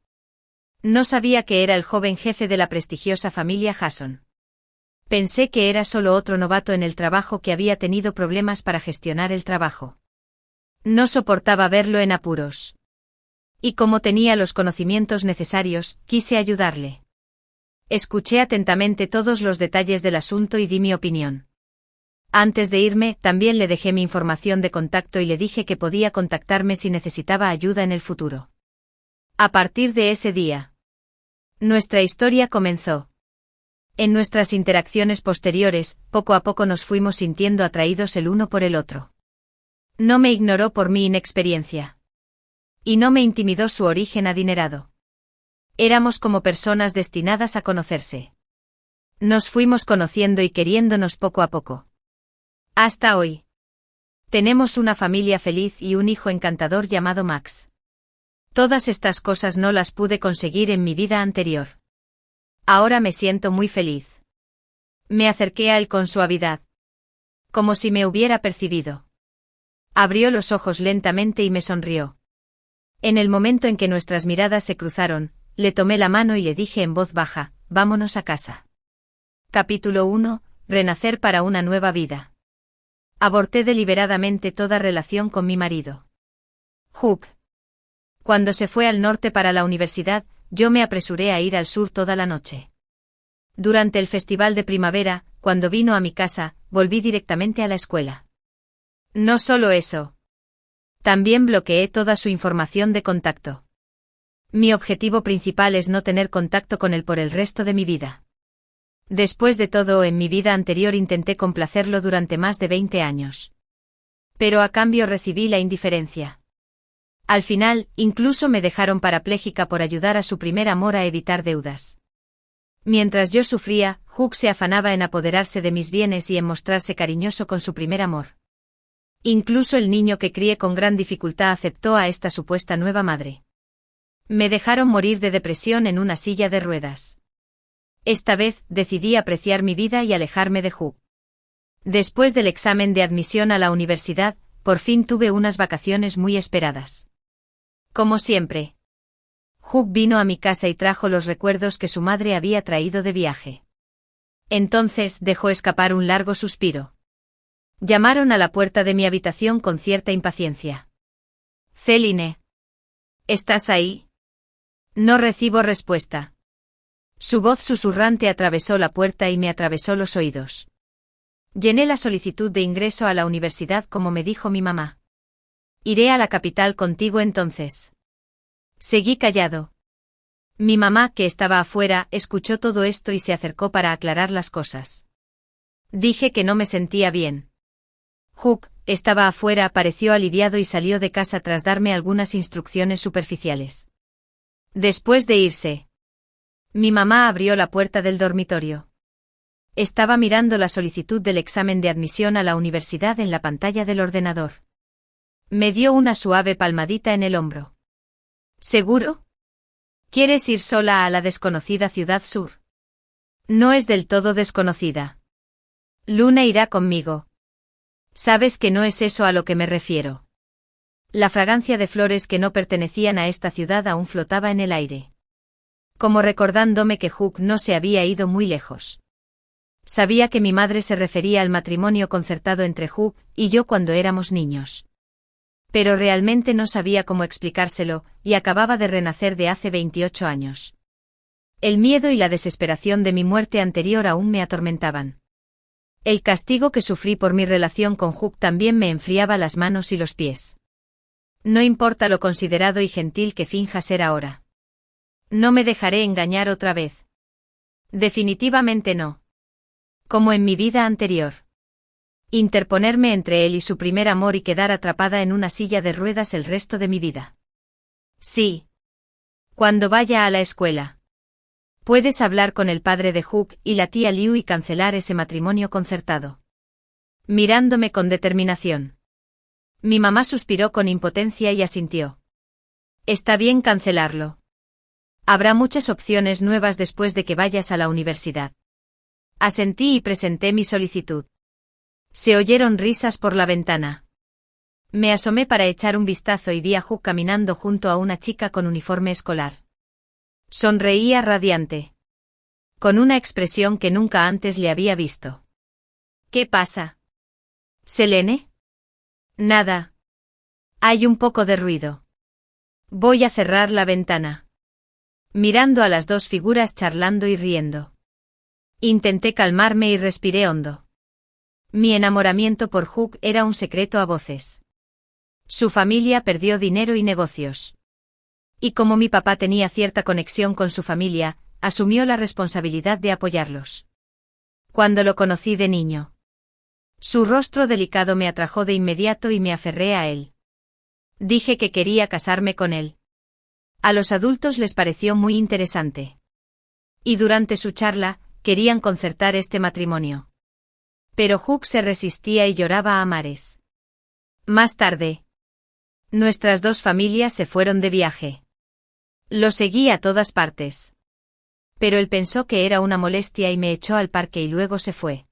no sabía que era el joven jefe de la prestigiosa familia Hasson. Pensé que era solo otro novato en el trabajo que había tenido problemas para gestionar el trabajo. No soportaba verlo en apuros. Y como tenía los conocimientos necesarios, quise ayudarle. Escuché atentamente todos los detalles del asunto y di mi opinión. Antes de irme, también le dejé mi información de contacto y le dije que podía contactarme si necesitaba ayuda en el futuro. A partir de ese día, nuestra historia comenzó. En nuestras interacciones posteriores, poco a poco nos fuimos sintiendo atraídos el uno por el otro. No me ignoró por mi inexperiencia. Y no me intimidó su origen adinerado. Éramos como personas destinadas a conocerse. Nos fuimos conociendo y queriéndonos poco a poco. Hasta hoy. Tenemos una familia feliz y un hijo encantador llamado Max. Todas estas cosas no las pude conseguir en mi vida anterior. Ahora me siento muy feliz. Me acerqué a él con suavidad. Como si me hubiera percibido. Abrió los ojos lentamente y me sonrió. En el momento en que nuestras miradas se cruzaron, le tomé la mano y le dije en voz baja, «Vámonos a casa». Capítulo 1. Renacer para una nueva vida. Aborté deliberadamente toda relación con mi marido. Hugh. Cuando se fue al norte para la universidad, yo me apresuré a ir al sur toda la noche. Durante el festival de primavera, cuando vino a mi casa, volví directamente a la escuela. No solo eso. También bloqueé toda su información de contacto. Mi objetivo principal es no tener contacto con él por el resto de mi vida. Después de todo, en mi vida anterior intenté complacerlo durante más de 20 años. Pero a cambio recibí la indiferencia. Al final, incluso me dejaron parapléjica por ayudar a su primer amor a evitar deudas. Mientras yo sufría, Hugh se afanaba en apoderarse de mis bienes y en mostrarse cariñoso con su primer amor. Incluso el niño que crié con gran dificultad aceptó a esta supuesta nueva madre. Me dejaron morir de depresión en una silla de ruedas. Esta vez, decidí apreciar mi vida y alejarme de Hugh. Después del examen de admisión a la universidad, por fin tuve unas vacaciones muy esperadas. Como siempre, Hugh vino a mi casa y trajo los recuerdos que su madre había traído de viaje. Entonces dejó escapar un largo suspiro. Llamaron a la puerta de mi habitación con cierta impaciencia. «Céline. ¿Estás ahí?» No recibo respuesta. Su voz susurrante atravesó la puerta y me atravesó los oídos. Llené la solicitud de ingreso a la universidad como me dijo mi mamá. «Iré a la capital contigo entonces». Seguí callado. Mi mamá, que estaba afuera, escuchó todo esto y se acercó para aclarar las cosas. Dije que no me sentía bien. Hugh estaba afuera, pareció aliviado y salió de casa tras darme algunas instrucciones superficiales. Después de irse, mi mamá abrió la puerta del dormitorio. Estaba mirando la solicitud del examen de admisión a la universidad en la pantalla del ordenador. Me dio una suave palmadita en el hombro. ¿Seguro? ¿Quieres ir sola a la desconocida ciudad sur? No es del todo desconocida. Luna irá conmigo. Sabes que no es eso a lo que me refiero. La fragancia de flores que no pertenecían a esta ciudad aún flotaba en el aire. como recordándome que Hugh no se había ido muy lejos. Sabía que mi madre se refería al matrimonio concertado entre Hugh y yo cuando éramos niños. Pero realmente no sabía cómo explicárselo, y acababa de renacer de hace 28 años. El miedo y la desesperación de mi muerte anterior aún me atormentaban. El castigo que sufrí por mi relación con Hugh también me enfriaba las manos y los pies. No importa lo considerado y gentil que finja ser ahora. No me dejaré engañar otra vez. Definitivamente no. Como en mi vida anterior. Interponerme entre él y su primer amor y quedar atrapada en una silla de ruedas el resto de mi vida. Sí. Cuando vaya a la escuela. Puedes hablar con el padre de Hugh y la tía Liu y cancelar ese matrimonio concertado. Mirándome con determinación. Mi mamá suspiró con impotencia y asintió. Está bien cancelarlo. Habrá muchas opciones nuevas después de que vayas a la universidad. Asentí y presenté mi solicitud. Se oyeron risas por la ventana. Me asomé para echar un vistazo y vi a Hugh caminando junto a una chica con uniforme escolar. Sonreía radiante. Con una expresión que nunca antes le había visto. ¿Qué pasa? ¿Selene? Nada. Hay un poco de ruido. Voy a cerrar la ventana. Mirando a las dos figuras charlando y riendo. Intenté calmarme y respiré hondo. Mi enamoramiento por Hugh era un secreto a voces. Su familia perdió dinero y negocios. Y como mi papá tenía cierta conexión con su familia, asumió la responsabilidad de apoyarlos. Cuando lo conocí de niño. Su rostro delicado me atrajo de inmediato y me aferré a él. Dije que quería casarme con él. A los adultos les pareció muy interesante. Y durante su charla, querían concertar este matrimonio. Pero Hugh se resistía y lloraba a mares. Más tarde. Nuestras dos familias se fueron de viaje. Lo seguí a todas partes. Pero él pensó que era una molestia y me echó al parque y luego se fue.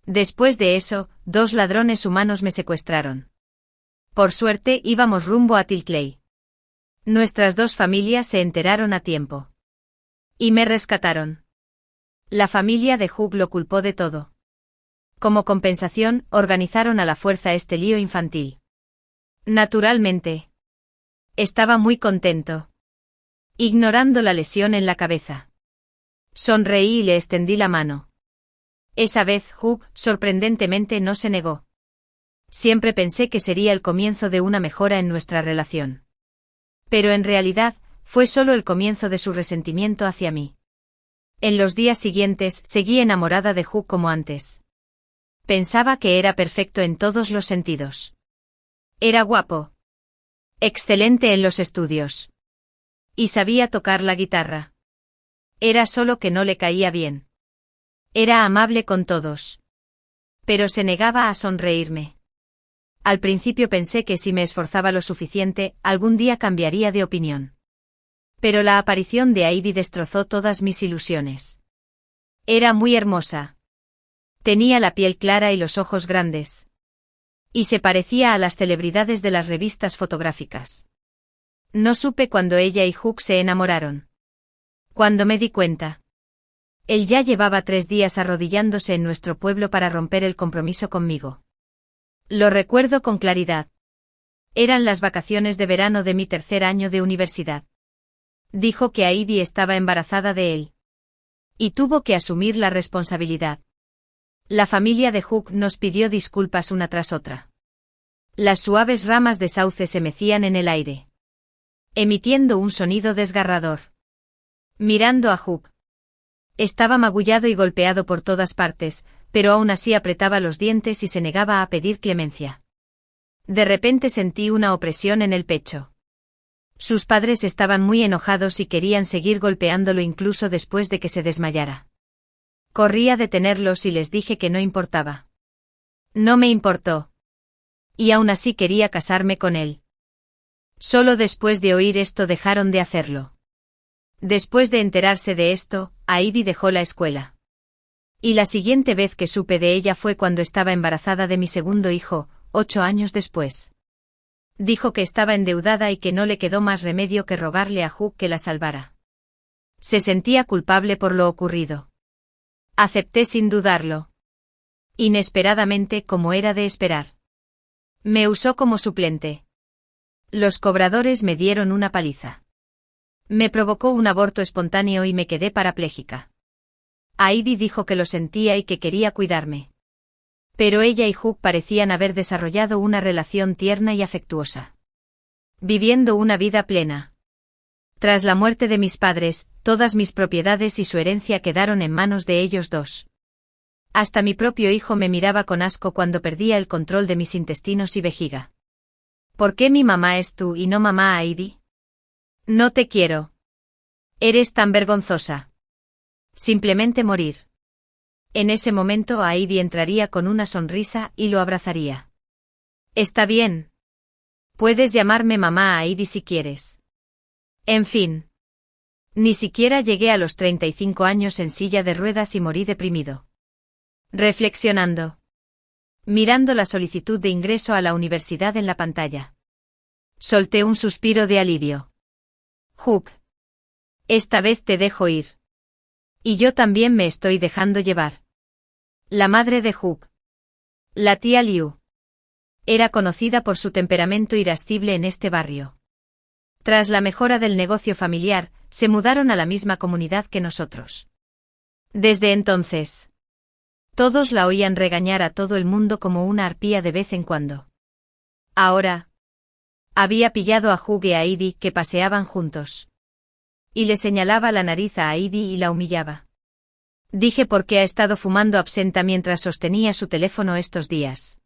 Después de eso, dos ladrones humanos me secuestraron. Por suerte íbamos rumbo a Tilclay. Nuestras dos familias se enteraron a tiempo. Y me rescataron. La familia de Hugh lo culpó de todo. Como compensación, organizaron a la fuerza este lío infantil. Naturalmente. Estaba muy contento. Ignorando la lesión en la cabeza. Sonreí y le extendí la mano. Esa vez Hugh, sorprendentemente, no se negó. Siempre pensé que sería el comienzo de una mejora en nuestra relación. Pero en realidad, fue solo el comienzo de su resentimiento hacia mí. En los días siguientes, seguí enamorada de Hugh como antes. Pensaba que era perfecto en todos los sentidos. Era guapo. Excelente en los estudios. Y sabía tocar la guitarra. Era solo que no le caía bien. Era amable con todos. Pero se negaba a sonreírme. Al principio pensé que si me esforzaba lo suficiente, algún día cambiaría de opinión. Pero la aparición de Ivy destrozó todas mis ilusiones. Era muy hermosa. Tenía la piel clara y los ojos grandes. Y se parecía a las celebridades de las revistas fotográficas. No supe cuándo ella y Hugh se enamoraron. Cuando me di cuenta. Él ya llevaba 3 días arrodillándose en nuestro pueblo para romper el compromiso conmigo. Lo recuerdo con claridad. Eran las vacaciones de verano de mi 3er año de universidad. Dijo que Ivy estaba embarazada de él. Y tuvo que asumir la responsabilidad. La familia de Hugh nos pidió disculpas una tras otra. Las suaves ramas de sauce se mecían en el aire, emitiendo un sonido desgarrador. Mirando a Hugh. Estaba magullado y golpeado por todas partes, pero aún así apretaba los dientes y se negaba a pedir clemencia. De repente sentí una opresión en el pecho. Sus padres estaban muy enojados y querían seguir golpeándolo incluso después de que se desmayara. Corrí a detenerlos y les dije que no importaba. No me importó. Y aún así quería casarme con él. Solo después de oír esto dejaron de hacerlo. Después de enterarse de esto, Ivy dejó la escuela. Y la siguiente vez que supe de ella fue cuando estaba embarazada de mi segundo hijo, 8 años después. Dijo que estaba endeudada y que no le quedó más remedio que rogarle a Hugh que la salvara. Se sentía culpable por lo ocurrido. Acepté sin dudarlo. Inesperadamente, como era de esperar. Me usó como suplente. Los cobradores me dieron una paliza. Me provocó un aborto espontáneo y me quedé parapléjica. Ivy dijo que lo sentía y que quería cuidarme. Pero ella y Hugh parecían haber desarrollado una relación tierna y afectuosa. Viviendo una vida plena. Tras la muerte de mis padres, todas mis propiedades y su herencia quedaron en manos de ellos dos. Hasta mi propio hijo me miraba con asco cuando perdía el control de mis intestinos y vejiga. ¿Por qué mi mamá es tú y no mamá Ivy? No te quiero. Eres tan vergonzosa. Simplemente morir. En ese momento Ivy entraría con una sonrisa y lo abrazaría. Está bien. Puedes llamarme mamá Ivy si quieres. En fin. Ni siquiera llegué a los 35 años en silla de ruedas y morí deprimido. Reflexionando. Mirando la solicitud de ingreso a la universidad en la pantalla. Solté un suspiro de alivio. Hugh. Esta vez te dejo ir. Y yo también me estoy dejando llevar. La madre de Hugh. La tía Liu. Era conocida por su temperamento irascible en este barrio. Tras la mejora del negocio familiar, se mudaron a la misma comunidad que nosotros. Desde entonces, todos la oían regañar a todo el mundo como una arpía de vez en cuando. Ahora, había pillado a Hugh y a Ivy que paseaban juntos. Y le señalaba la nariz a Ivy y la humillaba. Dije por qué ha estado fumando absenta mientras sostenía su teléfono estos días.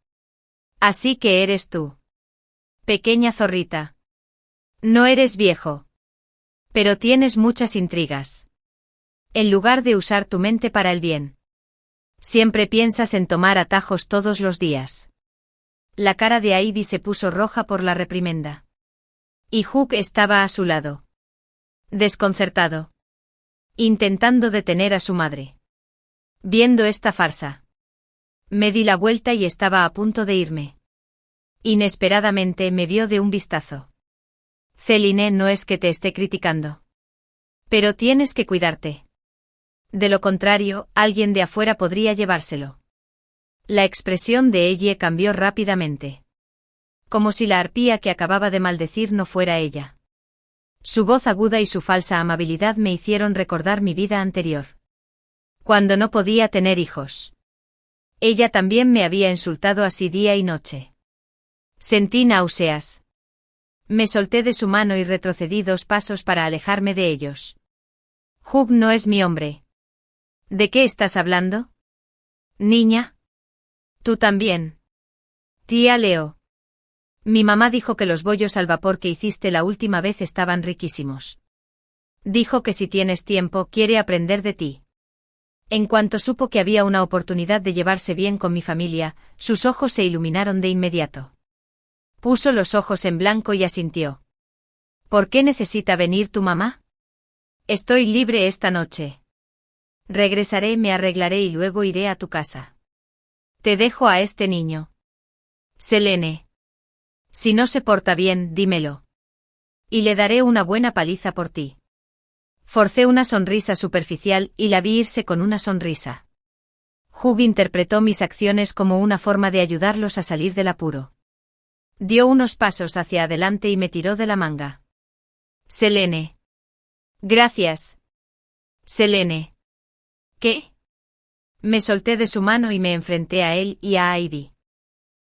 Así que eres tú. Pequeña zorrita. No eres viejo. Pero tienes muchas intrigas. En lugar de usar tu mente para el bien. Siempre piensas en tomar atajos todos los días. La cara de Ivy se puso roja por la reprimenda. Y Hugh estaba a su lado. Desconcertado. Intentando detener a su madre. Viendo esta farsa. Me di la vuelta y estaba a punto de irme. Inesperadamente me vio de un vistazo. Celine, no es que te esté criticando. Pero tienes que cuidarte. De lo contrario, alguien de afuera podría llevárselo. La expresión de ella cambió rápidamente. Como si la arpía que acababa de maldecir no fuera ella. Su voz aguda y su falsa amabilidad me hicieron recordar mi vida anterior. Cuando no podía tener hijos. Ella también me había insultado así día y noche. Sentí náuseas. Me solté de su mano y retrocedí 2 pasos para alejarme de ellos. Hugh no es mi hombre. ¿De qué estás hablando? Niña. Tú también. Tía Leo. Mi mamá dijo que los bollos al vapor que hiciste la última vez estaban riquísimos. Dijo que si tienes tiempo quiere aprender de ti. En cuanto supo que había una oportunidad de llevarse bien con mi familia, sus ojos se iluminaron de inmediato. Puso los ojos en blanco y asintió. ¿Por qué necesita venir tu mamá? Estoy libre esta noche. Regresaré, me arreglaré y luego iré a tu casa. Te dejo a este niño. Selene. Si no se porta bien, dímelo. Y le daré una buena paliza por ti. Forcé una sonrisa superficial y la vi irse con una sonrisa. Hugh interpretó mis acciones como una forma de ayudarlos a salir del apuro. Dio unos pasos hacia adelante y me tiró de la manga. Selene. Gracias. Selene. ¿Qué? Me solté de su mano y me enfrenté a él y a Ivy.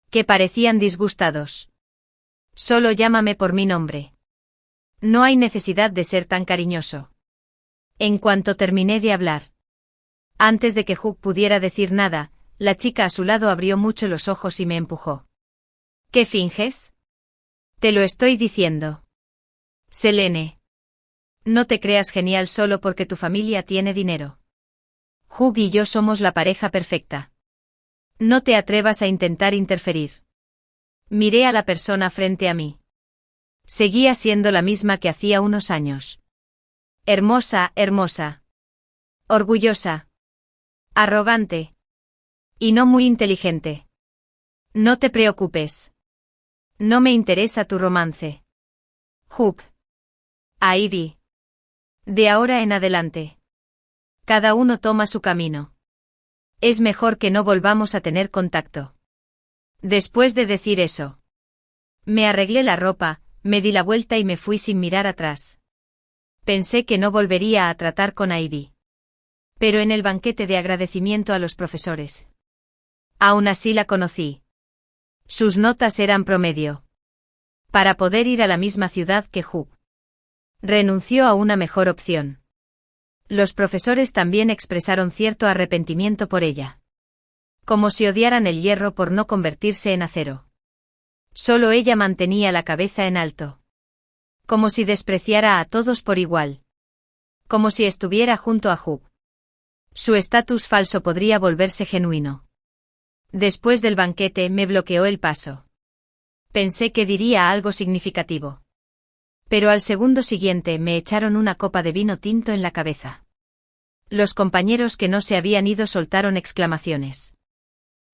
Que parecían disgustados. Solo llámame por mi nombre. No hay necesidad de ser tan cariñoso. En cuanto terminé de hablar. Antes de que Hugh pudiera decir nada, la chica a su lado abrió mucho los ojos y me empujó. ¿Qué finges? Te lo estoy diciendo. Selene. No te creas genial solo porque tu familia tiene dinero. Hugh y yo somos la pareja perfecta. No te atrevas a intentar interferir. Miré a la persona frente a mí. Seguía siendo la misma que hacía unos años. Hermosa, hermosa. Orgullosa. Arrogante. Y no muy inteligente. No te preocupes. No me interesa tu romance. Hugh. A Ivy. De ahora en adelante. Cada uno toma su camino. Es mejor que no volvamos a tener contacto. Después de decir eso, me arreglé la ropa, me di la vuelta y me fui sin mirar atrás. Pensé que no volvería a tratar con Ivy. Pero en el banquete de agradecimiento a los profesores. Aún así la conocí. Sus notas eran promedio. Para poder ir a la misma ciudad que Hugh. Renunció a una mejor opción. Los profesores también expresaron cierto arrepentimiento por ella. Como si odiaran el hierro por no convertirse en acero. Solo ella mantenía la cabeza en alto. Como si despreciara a todos por igual. Como si estuviera junto a Hugh. Su estatus falso podría volverse genuino. Después del banquete me bloqueó el paso. Pensé que diría algo significativo. Pero al segundo siguiente me echaron una copa de vino tinto en la cabeza. Los compañeros que no se habían ido soltaron exclamaciones.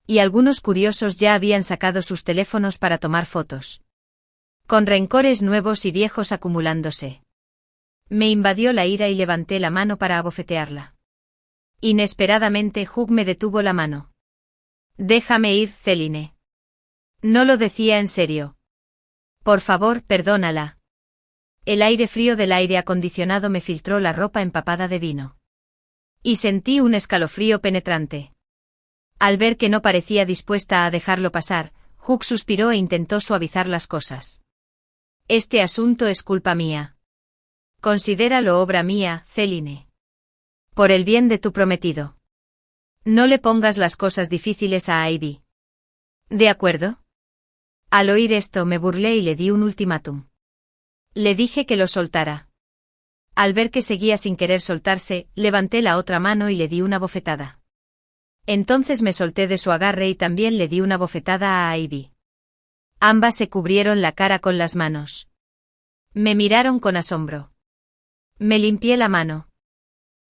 Y algunos curiosos ya habían sacado sus teléfonos para tomar fotos. Con rencores nuevos y viejos acumulándose. Me invadió la ira y levanté la mano para abofetearla. Inesperadamente Hugh me detuvo la mano. Déjame ir, Celine. No lo decía en serio. Por favor, perdónala. El aire frío del aire acondicionado me filtró la ropa empapada de vino. Y sentí un escalofrío penetrante. Al ver que no parecía dispuesta a dejarlo pasar, Hugh suspiró e intentó suavizar las cosas. Este asunto es culpa mía. Considéralo obra mía, Celine. Por el bien de tu prometido. No le pongas las cosas difíciles a Ivy. ¿De acuerdo? Al oír esto me burlé y le di un ultimátum. Le dije que lo soltara. Al ver que seguía sin querer soltarse, levanté la otra mano y le di una bofetada. Entonces me solté de su agarre y también le di una bofetada a Ivy. Ambas se cubrieron la cara con las manos. Me miraron con asombro. Me limpié la mano.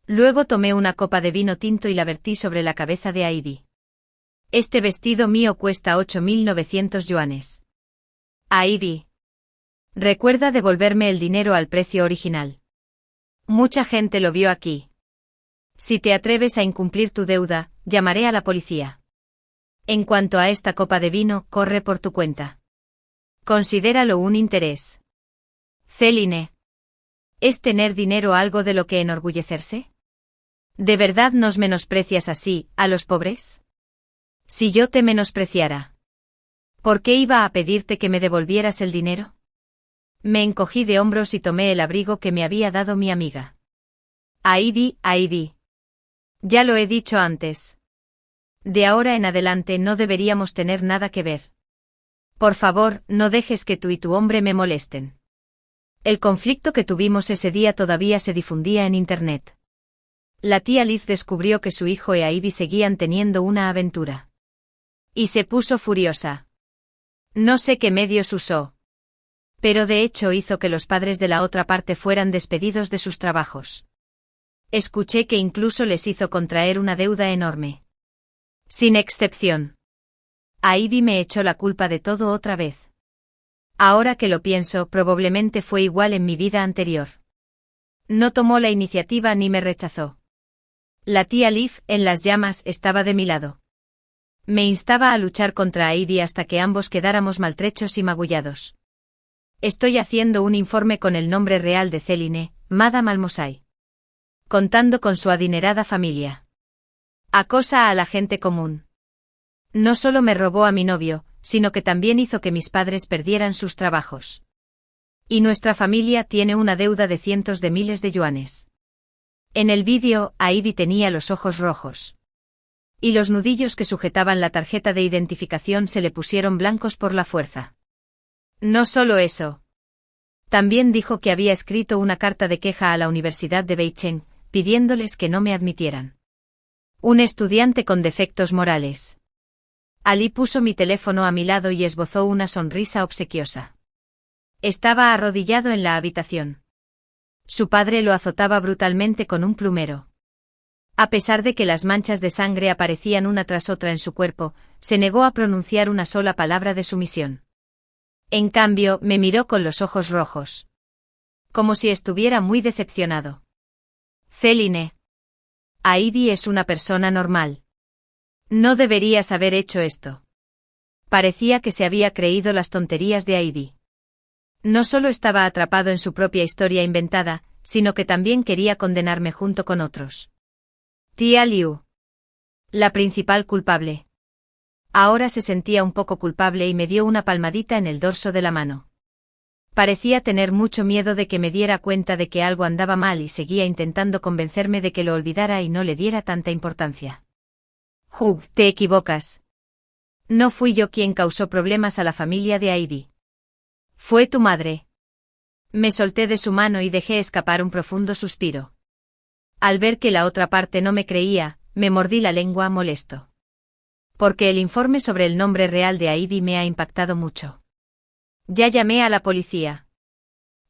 Luego tomé una copa de vino tinto y la vertí sobre la cabeza de Ivy. Este vestido mío cuesta 8.900 yuanes. Ivy. Recuerda devolverme el dinero al precio original. Mucha gente lo vio aquí. Si te atreves a incumplir tu deuda, llamaré a la policía. En cuanto a esta copa de vino, corre por tu cuenta. Considéralo un interés. Celine. ¿Es tener dinero algo de lo que enorgullecerse? ¿De verdad nos menosprecias así, a los pobres? Si yo te menospreciara, ¿por qué iba a pedirte que me devolvieras el dinero? Me encogí de hombros y tomé el abrigo que me había dado mi amiga. Ivy. Ya lo he dicho antes. De ahora en adelante no deberíamos tener nada que ver. Por favor, no dejes que tú y tu hombre me molesten. El conflicto que tuvimos ese día todavía se difundía en Internet. La tía Liv descubrió que su hijo e Ivy seguían teniendo una aventura. Y se puso furiosa. No sé qué medios usó. Pero de hecho hizo que los padres de la otra parte fueran despedidos de sus trabajos. Escuché que incluso les hizo contraer una deuda enorme. Sin excepción. Ivy me echó la culpa de todo otra vez. Ahora que lo pienso, probablemente fue igual en mi vida anterior. No tomó la iniciativa ni me rechazó. La tía Liv, en las llamas, estaba de mi lado. Me instaba a luchar contra Ivy hasta que ambos quedáramos maltrechos y magullados. Estoy haciendo un informe con el nombre real de Celine, Madame Almosai. Contando con su adinerada familia. Acosa a la gente común. No solo me robó a mi novio, sino que también hizo que mis padres perdieran sus trabajos. Y nuestra familia tiene una deuda de cientos de miles de yuanes. En el vídeo, Ivy tenía los ojos rojos. Y los nudillos que sujetaban la tarjeta de identificación se le pusieron blancos por la fuerza. No solo eso. También dijo que había escrito una carta de queja a la Universidad de Beijing, pidiéndoles que no me admitieran. Un estudiante con defectos morales. Ali puso mi teléfono a mi lado y esbozó una sonrisa obsequiosa. Estaba arrodillado en la habitación. Su padre lo azotaba brutalmente con un plumero. A pesar de que las manchas de sangre aparecían una tras otra en su cuerpo, se negó a pronunciar una sola palabra de sumisión. En cambio, me miró con los ojos rojos. Como si estuviera muy decepcionado. Céline. Ivy es una persona normal. No deberías haber hecho esto. Parecía que se había creído las tonterías de Ivy. No solo estaba atrapado en su propia historia inventada, sino que también quería condenarme junto con otros. Tía Liu. La principal culpable. Ahora se sentía un poco culpable y me dio una palmadita en el dorso de la mano. Parecía tener mucho miedo de que me diera cuenta de que algo andaba mal y seguía intentando convencerme de que lo olvidara y no le diera tanta importancia. Hugh, te equivocas. No fui yo quien causó problemas a la familia de Ivy. Fue tu madre. Me solté de su mano y dejé escapar un profundo suspiro. Al ver que la otra parte no me creía, me mordí la lengua molesto. Porque el informe sobre el nombre real de Ivy me ha impactado mucho. Ya llamé a la policía.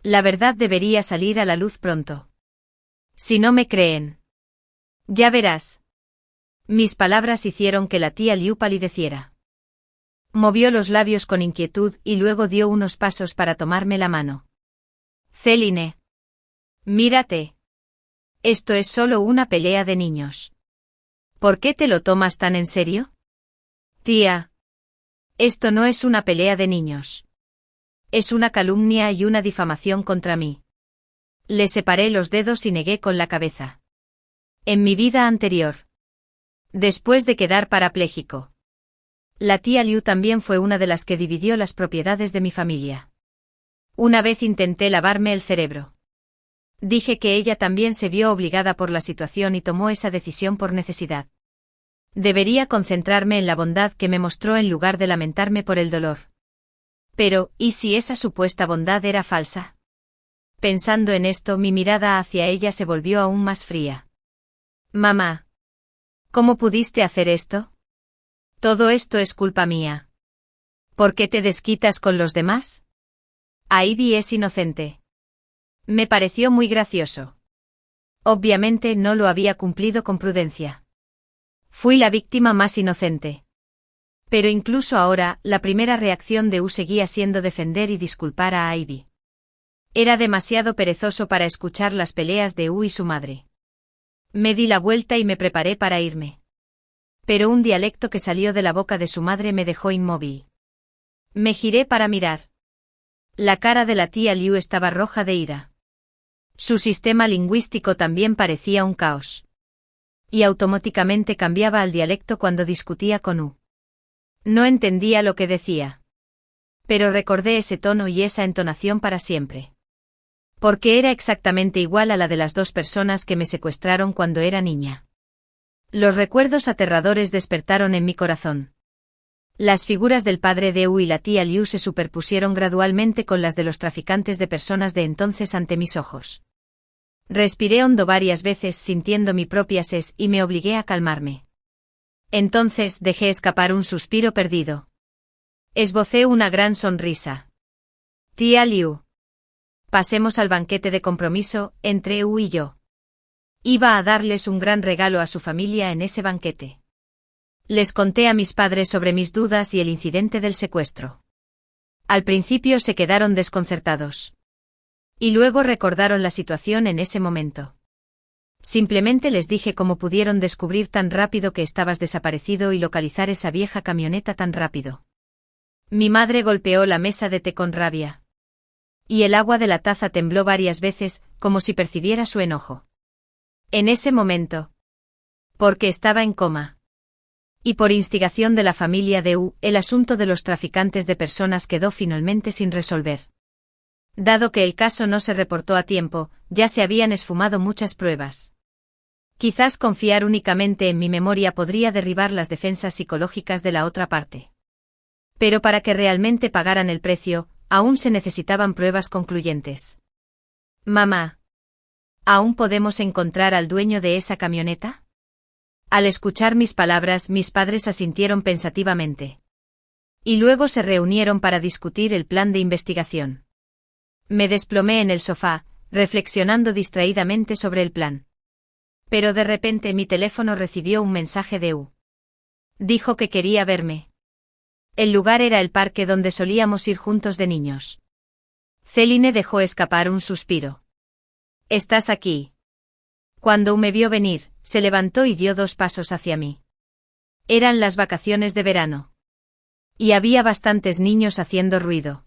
La verdad debería salir a la luz pronto. Si no me creen. Ya verás. Mis palabras hicieron que la tía Liu palideciera. Movió los labios con inquietud y luego dio unos pasos para tomarme la mano. Céline. Mírate. Esto es solo una pelea de niños. ¿Por qué te lo tomas tan en serio? Tía. Esto no es una pelea de niños. Es una calumnia y una difamación contra mí. Le separé los dedos y negué con la cabeza. En mi vida anterior. Después de quedar parapléjico. La tía Liu también fue una de las que dividió las propiedades de mi familia. Una vez intenté lavarme el cerebro. Dije que ella también se vio obligada por la situación y tomó esa decisión por necesidad. Debería concentrarme en la bondad que me mostró en lugar de lamentarme por el dolor. Pero, ¿y si esa supuesta bondad era falsa? Pensando en esto, mi mirada hacia ella se volvió aún más fría. Mamá. ¿Cómo pudiste hacer esto? Todo esto es culpa mía. ¿Por qué te desquitas con los demás? Ivy es inocente. Me pareció muy gracioso. Obviamente no lo había cumplido con prudencia. Fui la víctima más inocente. Pero incluso ahora, la primera reacción de seguía siendo defender y disculpar a Ivy. Era demasiado perezoso para escuchar las peleas de y su madre. Me di la vuelta y me preparé para irme. Pero un dialecto que salió de la boca de su madre me dejó inmóvil. Me giré para mirar. La cara de la tía Liu estaba roja de ira. Su sistema lingüístico también parecía un caos. Y automáticamente cambiaba al dialecto cuando discutía con U. No entendía lo que decía. Pero recordé ese tono y esa entonación para siempre. Porque era exactamente igual a la de las dos personas que me secuestraron cuando era niña. Los recuerdos aterradores despertaron en mi corazón. Las figuras del padre de U y la tía Liu se superpusieron gradualmente con las de los traficantes de personas de entonces ante mis ojos. Respiré hondo varias veces sintiendo mi propia sed y me obligué a calmarme. Entonces dejé escapar un suspiro perdido. Esbocé una gran sonrisa. Tía Liu. Pasemos al banquete de compromiso, entre U y yo. Iba a darles un gran regalo a su familia en ese banquete. Les conté a mis padres sobre mis dudas y el incidente del secuestro. Al principio se quedaron desconcertados. Y luego recordaron la situación en ese momento. Simplemente les dije cómo pudieron descubrir tan rápido que estabas desaparecido y localizar esa vieja camioneta tan rápido. Mi madre golpeó la mesa de té con rabia. Y el agua de la taza tembló varias veces, como si percibiera su enojo. En ese momento. Porque estaba en coma. Y por instigación de la familia de U, el asunto de los traficantes de personas quedó finalmente sin resolver. Dado que el caso no se reportó a tiempo, ya se habían esfumado muchas pruebas. Quizás confiar únicamente en mi memoria podría derribar las defensas psicológicas de la otra parte. Pero para que realmente pagaran el precio, aún se necesitaban pruebas concluyentes. Mamá. ¿Aún podemos encontrar al dueño de esa camioneta? Al escuchar mis palabras, mis padres asintieron pensativamente. Y luego se reunieron para discutir el plan de investigación. Me desplomé en el sofá, reflexionando distraídamente sobre el plan. Pero de repente mi teléfono recibió un mensaje de U. Dijo que quería verme. El lugar era el parque donde solíamos ir juntos de niños. Céline dejó escapar un suspiro. ¿Estás aquí? Cuando me vio venir, se levantó y dio 2 pasos hacia mí. Eran las vacaciones de verano. Y había bastantes niños haciendo ruido.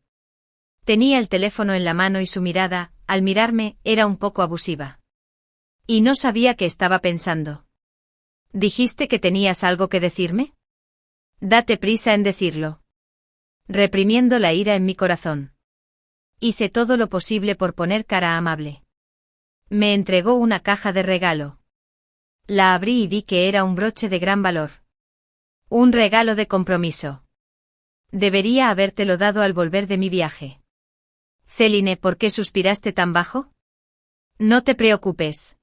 Tenía el teléfono en la mano y su mirada, al mirarme, era un poco abusiva. Y no sabía qué estaba pensando. ¿Dijiste que tenías algo que decirme? Date prisa en decirlo. Reprimiendo la ira en mi corazón. Hice todo lo posible por poner cara amable. Me entregó una caja de regalo. La abrí y vi que era un broche de gran valor. Un regalo de compromiso. Debería habértelo dado al volver de mi viaje. Céline, ¿por qué suspiraste tan bajo? No te preocupes.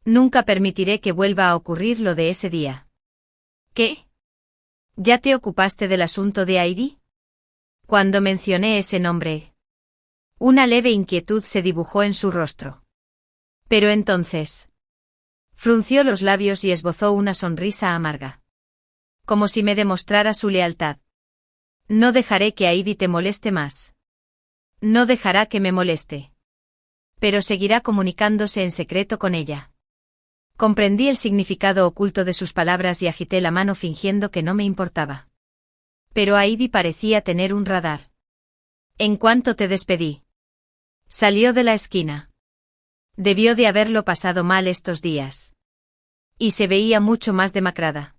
Nunca permitiré que vuelva a ocurrir lo de ese día. ¿Qué? ¿Ya te ocupaste del asunto de Ivy? Cuando mencioné ese nombre, una leve inquietud se dibujó en su rostro. Pero entonces, frunció los labios y esbozó una sonrisa amarga. Como si me demostrara su lealtad. No dejaré que Ivy te moleste más. No dejará que me moleste. Pero seguirá comunicándose en secreto con ella. Comprendí el significado oculto de sus palabras y agité la mano fingiendo que no me importaba. Pero Ivy parecía tener un radar. En cuanto te despedí, salió de la esquina. Debió de haberlo pasado mal estos días. Y se veía mucho más demacrada.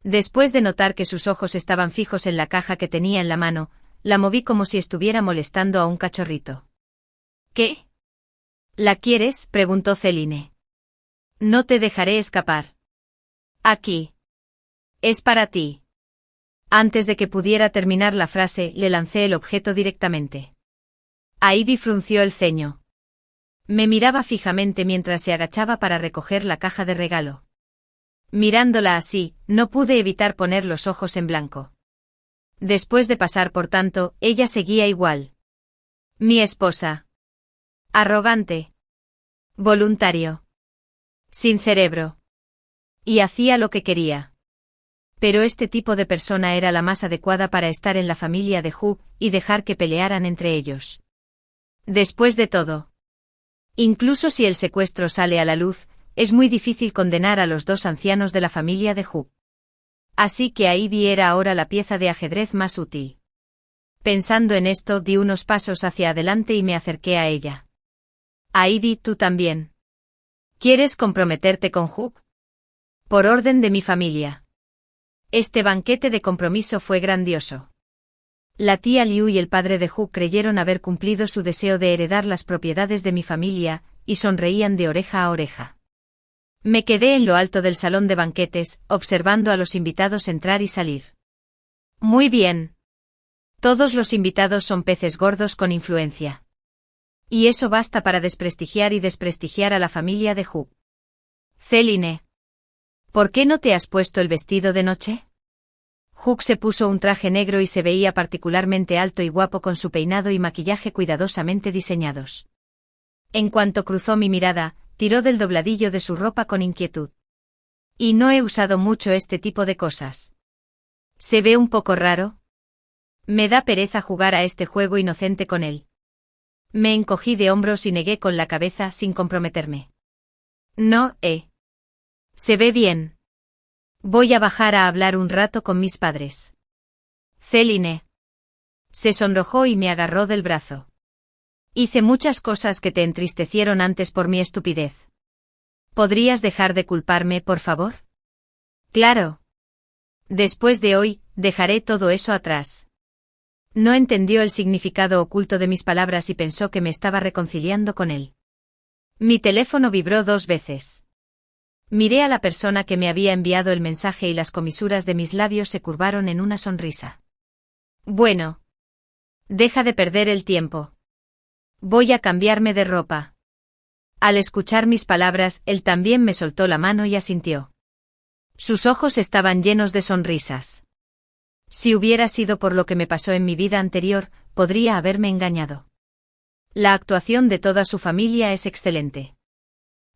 Después de notar que sus ojos estaban fijos en la caja que tenía en la mano, la moví como si estuviera molestando a un cachorrito. ¿Qué? ¿La quieres?, preguntó Céline. No te dejaré escapar. Aquí. Es para ti. Antes de que pudiera terminar la frase, le lancé el objeto directamente. Ivy frunció el ceño. Me miraba fijamente mientras se agachaba para recoger la caja de regalo. Mirándola así, no pude evitar poner los ojos en blanco. Después de pasar por tanto, ella seguía igual. Mi esposa. Arrogante. Voluntario. Sin cerebro. Y hacía lo que quería. Pero este tipo de persona era la más adecuada para estar en la familia de Hugh y dejar que pelearan entre ellos. Después de todo. Incluso si el secuestro sale a la luz, es muy difícil condenar a los 2 ancianos de la familia de Hugh. Así que Ivy era ahora la pieza de ajedrez más útil. Pensando en esto, di unos pasos hacia adelante y me acerqué a ella. Ivy, tú también. ¿Quieres comprometerte con Hugh? Por orden de mi familia. Este banquete de compromiso fue grandioso. La tía Liu y el padre de Hugh creyeron haber cumplido su deseo de heredar las propiedades de mi familia, y sonreían de oreja a oreja. Me quedé en lo alto del salón de banquetes, observando a los invitados entrar y salir. Muy bien. Todos los invitados son peces gordos con influencia. Y eso basta para desprestigiar y desprestigiar a la familia de Hugh. Céline. ¿Por qué no te has puesto el vestido de noche? Hugh se puso un traje negro y se veía particularmente alto y guapo con su peinado y maquillaje cuidadosamente diseñados. En cuanto cruzó mi mirada, tiró del dobladillo de su ropa con inquietud. Y no he usado mucho este tipo de cosas. ¿Se ve un poco raro? Me da pereza jugar a este juego inocente con él. Me encogí de hombros y negué con la cabeza sin comprometerme. No, Se ve bien. Voy a bajar a hablar un rato con mis padres. Céline. Se sonrojó y me agarró del brazo. Hice muchas cosas que te entristecieron antes por mi estupidez. ¿Podrías dejar de culparme, por favor? Claro. Después de hoy, dejaré todo eso atrás. No entendió el significado oculto de mis palabras y pensó que me estaba reconciliando con él. Mi teléfono vibró 2 veces. Miré a la persona que me había enviado el mensaje y las comisuras de mis labios se curvaron en una sonrisa. Bueno. Deja de perder el tiempo. Voy a cambiarme de ropa. Al escuchar mis palabras, él también me soltó la mano y asintió. Sus ojos estaban llenos de sonrisas. Si hubiera sido por lo que me pasó en mi vida anterior, podría haberme engañado. La actuación de toda su familia es excelente.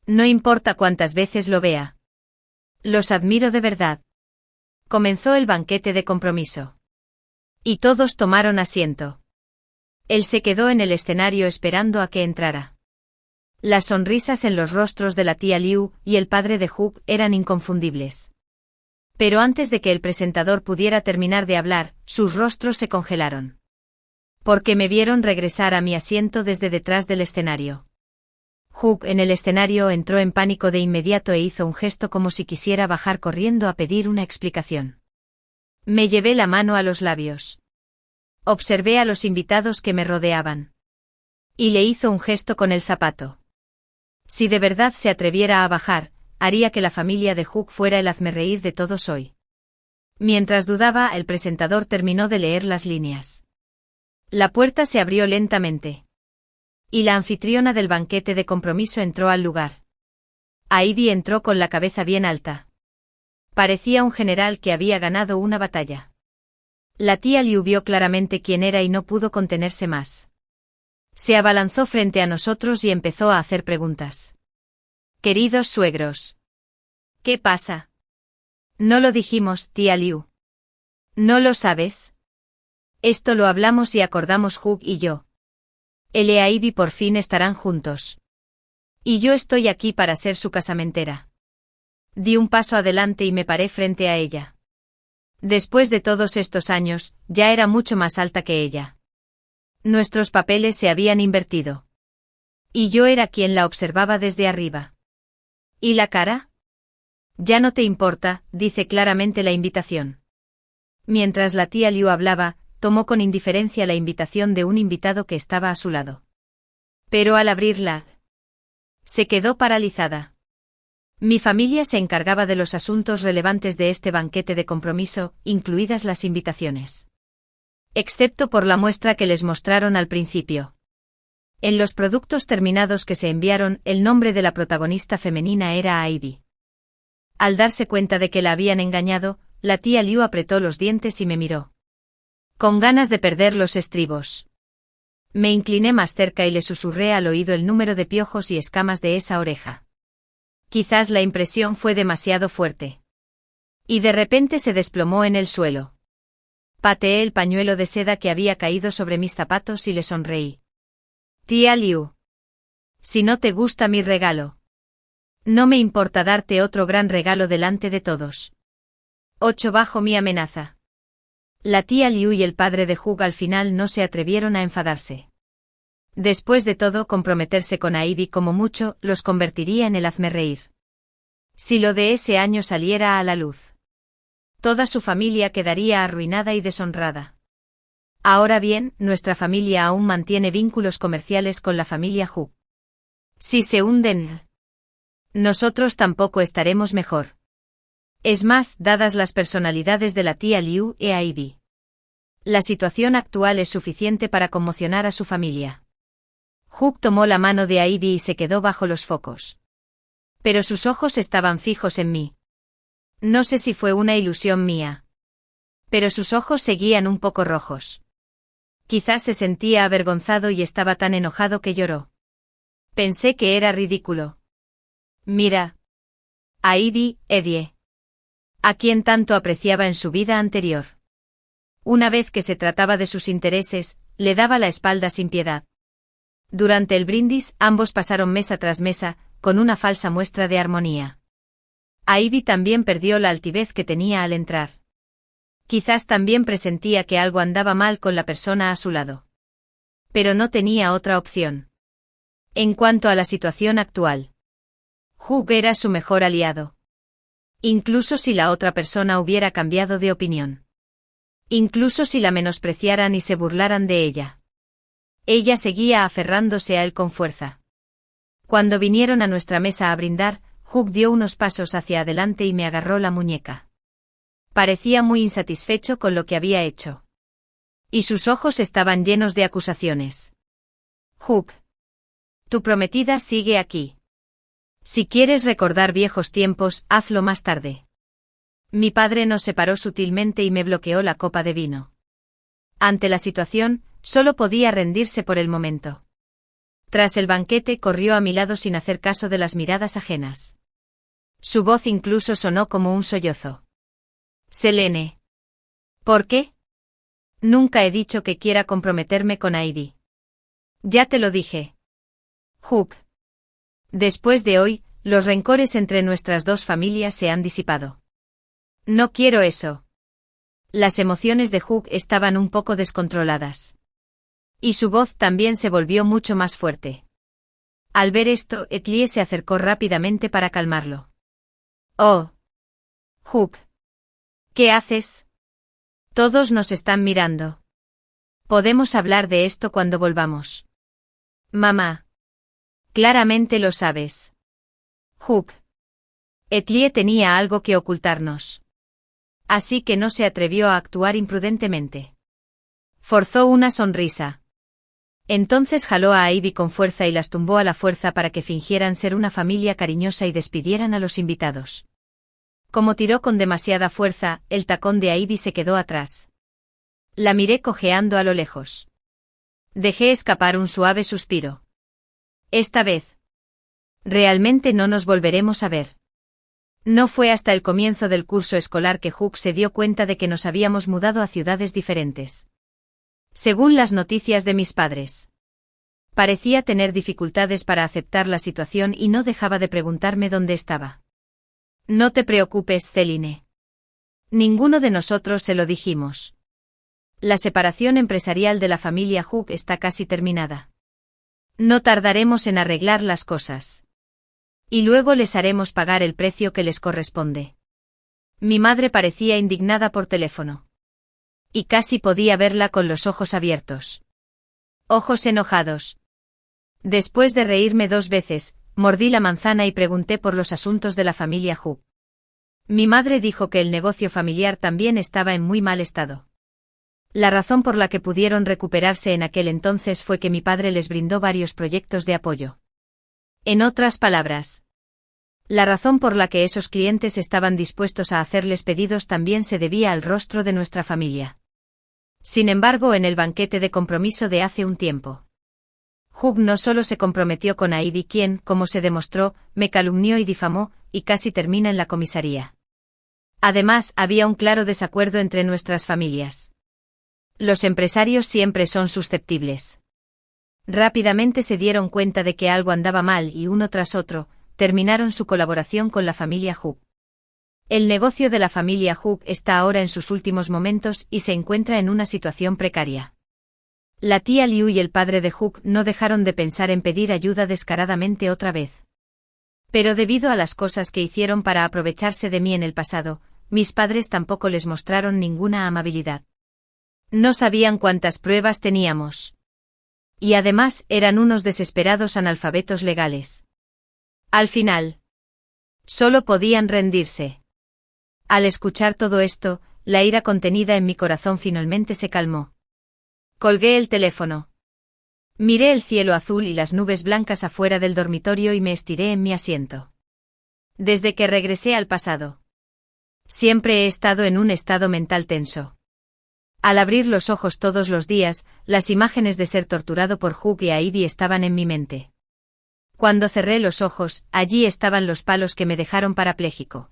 No importa cuántas veces lo vea. Los admiro de verdad. Comenzó el banquete de compromiso. Y todos tomaron asiento. Él se quedó en el escenario esperando a que entrara. Las sonrisas en los rostros de la tía Liu y el padre de Hugh eran inconfundibles. Pero antes de que el presentador pudiera terminar de hablar, sus rostros se congelaron. Porque me vieron regresar a mi asiento desde detrás del escenario. Hugh en el escenario entró en pánico de inmediato e hizo un gesto como si quisiera bajar corriendo a pedir una explicación. Me llevé la mano a los labios. Observé a los invitados que me rodeaban. Y le hizo un gesto con el zapato. Si de verdad se atreviera a bajar, haría que la familia de Hugh fuera el hazmerreír de todos hoy. Mientras dudaba, el presentador terminó de leer las líneas. La puerta se abrió lentamente. Y la anfitriona del banquete de compromiso entró al lugar. Ivy entró con la cabeza bien alta. Parecía un general que había ganado una batalla. La tía Liu vio claramente quién era y no pudo contenerse más. Se abalanzó frente a nosotros y empezó a hacer preguntas. Queridos suegros. ¿Qué pasa? No lo dijimos, tía Liu. ¿No lo sabes? Esto lo hablamos y acordamos Hugh y yo. Él y Ivy por fin estarán juntos. Y yo estoy aquí para ser su casamentera. Di un paso adelante y me paré frente a ella. Después de todos estos años, ya era mucho más alta que ella. Nuestros papeles se habían invertido. Y yo era quien la observaba desde arriba. ¿Y la cara? Ya no te importa, dice claramente la invitación. Mientras la tía Liu hablaba, tomó con indiferencia la invitación de un invitado que estaba a su lado. Pero al abrirla, se quedó paralizada. Mi familia se encargaba de los asuntos relevantes de este banquete de compromiso, incluidas las invitaciones. Excepto por la muestra que les mostraron al principio. En los productos terminados que se enviaron, el nombre de la protagonista femenina era Ivy. Al darse cuenta de que la habían engañado, la tía Liu apretó los dientes y me miró. Con ganas de perder los estribos. Me incliné más cerca y le susurré al oído el número de piojos y escamas de esa oreja. Quizás la impresión fue demasiado fuerte. Y de repente se desplomó en el suelo. Pateé el pañuelo de seda que había caído sobre mis zapatos y le sonreí. Tía Liu. Si no te gusta mi regalo. No me importa darte otro gran regalo delante de todos. 8 bajo mi amenaza. La tía Liu y el padre de Hugh al final no se atrevieron a enfadarse. Después de todo, comprometerse con Ivy como mucho los convertiría en el hazmerreír. Si lo de ese año saliera a la luz, toda su familia quedaría arruinada y deshonrada. Ahora bien, nuestra familia aún mantiene vínculos comerciales con la familia Hugh. Si se hunden, nosotros tampoco estaremos mejor. Es más, dadas las personalidades de la tía Liu e Ivy, la situación actual es suficiente para conmocionar a su familia. Hugh tomó la mano de Ivy y se quedó bajo los focos. Pero sus ojos estaban fijos en mí. No sé si fue una ilusión mía. Pero sus ojos seguían un poco rojos. Quizás se sentía avergonzado y estaba tan enojado que lloró. Pensé que era ridículo. Mira. A Ivy, Eddie. A quien tanto apreciaba en su vida anterior. Una vez que se trataba de sus intereses, le daba la espalda sin piedad. Durante el brindis, ambos pasaron mesa tras mesa, con una falsa muestra de armonía. Ivy también perdió la altivez que tenía al entrar. Quizás también presentía que algo andaba mal con la persona a su lado. Pero no tenía otra opción. En cuanto a la situación actual, Hugh era su mejor aliado. Incluso si la otra persona hubiera cambiado de opinión. Incluso si la menospreciaran y se burlaran de ella. Ella seguía aferrándose a él con fuerza. Cuando vinieron a nuestra mesa a brindar, Hugh dio unos pasos hacia adelante y me agarró la muñeca. Parecía muy insatisfecho con lo que había hecho. Y sus ojos estaban llenos de acusaciones. Hugh. Tu prometida sigue aquí. Si quieres recordar viejos tiempos, hazlo más tarde. Mi padre nos separó sutilmente y me bloqueó la copa de vino. Ante la situación, solo podía rendirse por el momento. Tras el banquete corrió a mi lado sin hacer caso de las miradas ajenas. Su voz incluso sonó como un sollozo. Selene. ¿Por qué? Nunca he dicho que quiera comprometerme con Ivy. Ya te lo dije. Hugh. Después de hoy, los rencores entre nuestras dos familias se han disipado. No quiero eso. Las emociones de Hugh estaban un poco descontroladas. Y su voz también se volvió mucho más fuerte. Al ver esto, Ethlie se acercó rápidamente para calmarlo. Oh. Hugh. ¿Qué haces? Todos nos están mirando. Podemos hablar de esto cuando volvamos. Mamá. Claramente lo sabes. Hugh. Ethlie tenía algo que ocultarnos. Así que no se atrevió a actuar imprudentemente. Forzó una sonrisa. Entonces jaló a Ivy con fuerza y las tumbó a la fuerza para que fingieran ser una familia cariñosa y despidieran a los invitados. Como tiró con demasiada fuerza, el tacón de Ivy se quedó atrás. La miré cojeando a lo lejos. Dejé escapar un suave suspiro. Esta vez. Realmente no nos volveremos a ver. No fue hasta el comienzo del curso escolar que Hugh se dio cuenta de que nos habíamos mudado a ciudades diferentes. Según las noticias de mis padres. Parecía tener dificultades para aceptar la situación y no dejaba de preguntarme dónde estaba. No te preocupes, Celine. Ninguno de nosotros se lo dijimos. La separación empresarial de la familia Hugh está casi terminada. No tardaremos en arreglar las cosas. Y luego les haremos pagar el precio que les corresponde. Mi madre parecía indignada por teléfono. Y casi podía verla con los ojos abiertos. Ojos enojados. Después de reírme 2 veces, mordí la manzana y pregunté por los asuntos de la familia Hugh. Mi madre dijo que el negocio familiar también estaba en muy mal estado. La razón por la que pudieron recuperarse en aquel entonces fue que mi padre les brindó varios proyectos de apoyo. En otras palabras, la razón por la que esos clientes estaban dispuestos a hacerles pedidos también se debía al rostro de nuestra familia. Sin embargo, en el banquete de compromiso de hace un tiempo, Hugh no solo se comprometió con Ivy, quien, como se demostró, me calumnió y difamó, y casi termina en la comisaría. Además, había un claro desacuerdo entre nuestras familias. Los empresarios siempre son susceptibles. Rápidamente se dieron cuenta de que algo andaba mal y uno tras otro, terminaron su colaboración con la familia Hugh. El negocio de la familia Hugh está ahora en sus últimos momentos y se encuentra en una situación precaria. La tía Liu y el padre de Hugh no dejaron de pensar en pedir ayuda descaradamente otra vez. Pero debido a las cosas que hicieron para aprovecharse de mí en el pasado, mis padres tampoco les mostraron ninguna amabilidad. No sabían cuántas pruebas teníamos. Y además eran unos desesperados analfabetos legales. Al final, solo podían rendirse. Al escuchar todo esto, la ira contenida en mi corazón finalmente se calmó. Colgué el teléfono. Miré el cielo azul y las nubes blancas afuera del dormitorio y me estiré en mi asiento. Desde que regresé al pasado, siempre he estado en un estado mental tenso. Al abrir los ojos todos los días, las imágenes de ser torturado por Hugh y Ivy estaban en mi mente. Cuando cerré los ojos, allí estaban los palos que me dejaron parapléjico.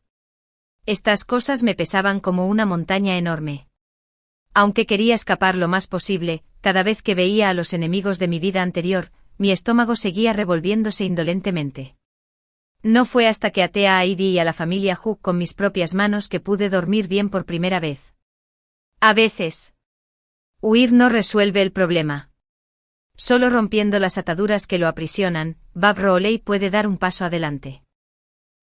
Estas cosas me pesaban como una montaña enorme. Aunque quería escapar lo más posible, cada vez que veía a los enemigos de mi vida anterior, mi estómago seguía revolviéndose indolentemente. No fue hasta que até a Ivy y a la familia Hugh con mis propias manos que pude dormir bien por primera vez. A veces, huir no resuelve el problema. Solo rompiendo las ataduras que lo aprisionan, Bob Rowley puede dar un paso adelante.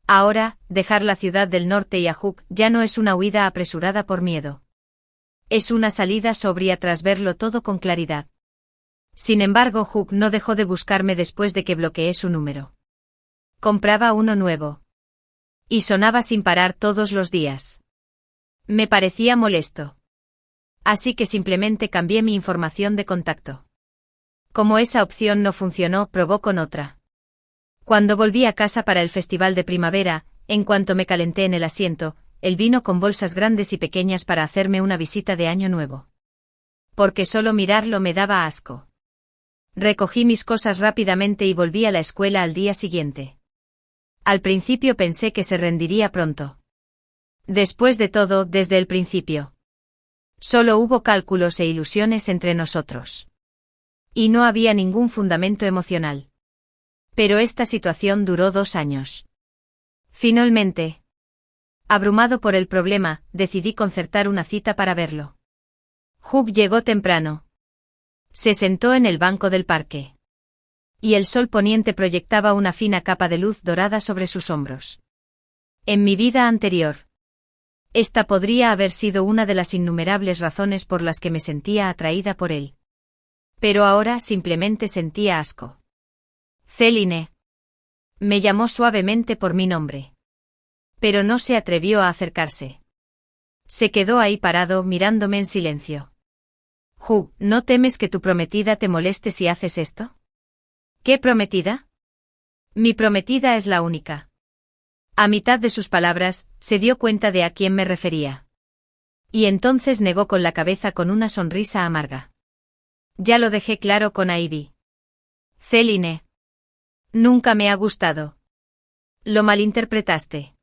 Ahora, dejar la ciudad del norte y a Hugh ya no es una huida apresurada por miedo. Es una salida sobria tras verlo todo con claridad. Sin embargo, Hugh no dejó de buscarme después de que bloqueé su número. Compraba uno nuevo. Y sonaba sin parar todos los días. Me parecía molesto. Así que simplemente cambié mi información de contacto. Como esa opción no funcionó, probó con otra. Cuando volví a casa para el festival de primavera, en cuanto me calenté en el asiento, él vino con bolsas grandes y pequeñas para hacerme una visita de año nuevo. Porque solo mirarlo me daba asco. Recogí mis cosas rápidamente y volví a la escuela al día siguiente. Al principio pensé que se rendiría pronto. Después de todo, desde el principio. Solo hubo cálculos e ilusiones entre nosotros. Y no había ningún fundamento emocional. Pero esta situación duró 2 años. Finalmente, abrumado por el problema, decidí concertar una cita para verlo. Hugh llegó temprano. Se sentó en el banco del parque. Y el sol poniente proyectaba una fina capa de luz dorada sobre sus hombros. En mi vida anterior, esta podría haber sido una de las innumerables razones por las que me sentía atraída por él. Pero ahora simplemente sentía asco. Céline. Me llamó suavemente por mi nombre. Pero no se atrevió a acercarse. Se quedó ahí parado mirándome en silencio. Hugh, ¿no temes que tu prometida te moleste si haces esto? ¿Qué prometida? Mi prometida es la única. A mitad de sus palabras, se dio cuenta de a quién me refería. Y entonces negó con la cabeza con una sonrisa amarga. Ya lo dejé claro con Ivy. Céline. Nunca me ha gustado. Lo malinterpretaste.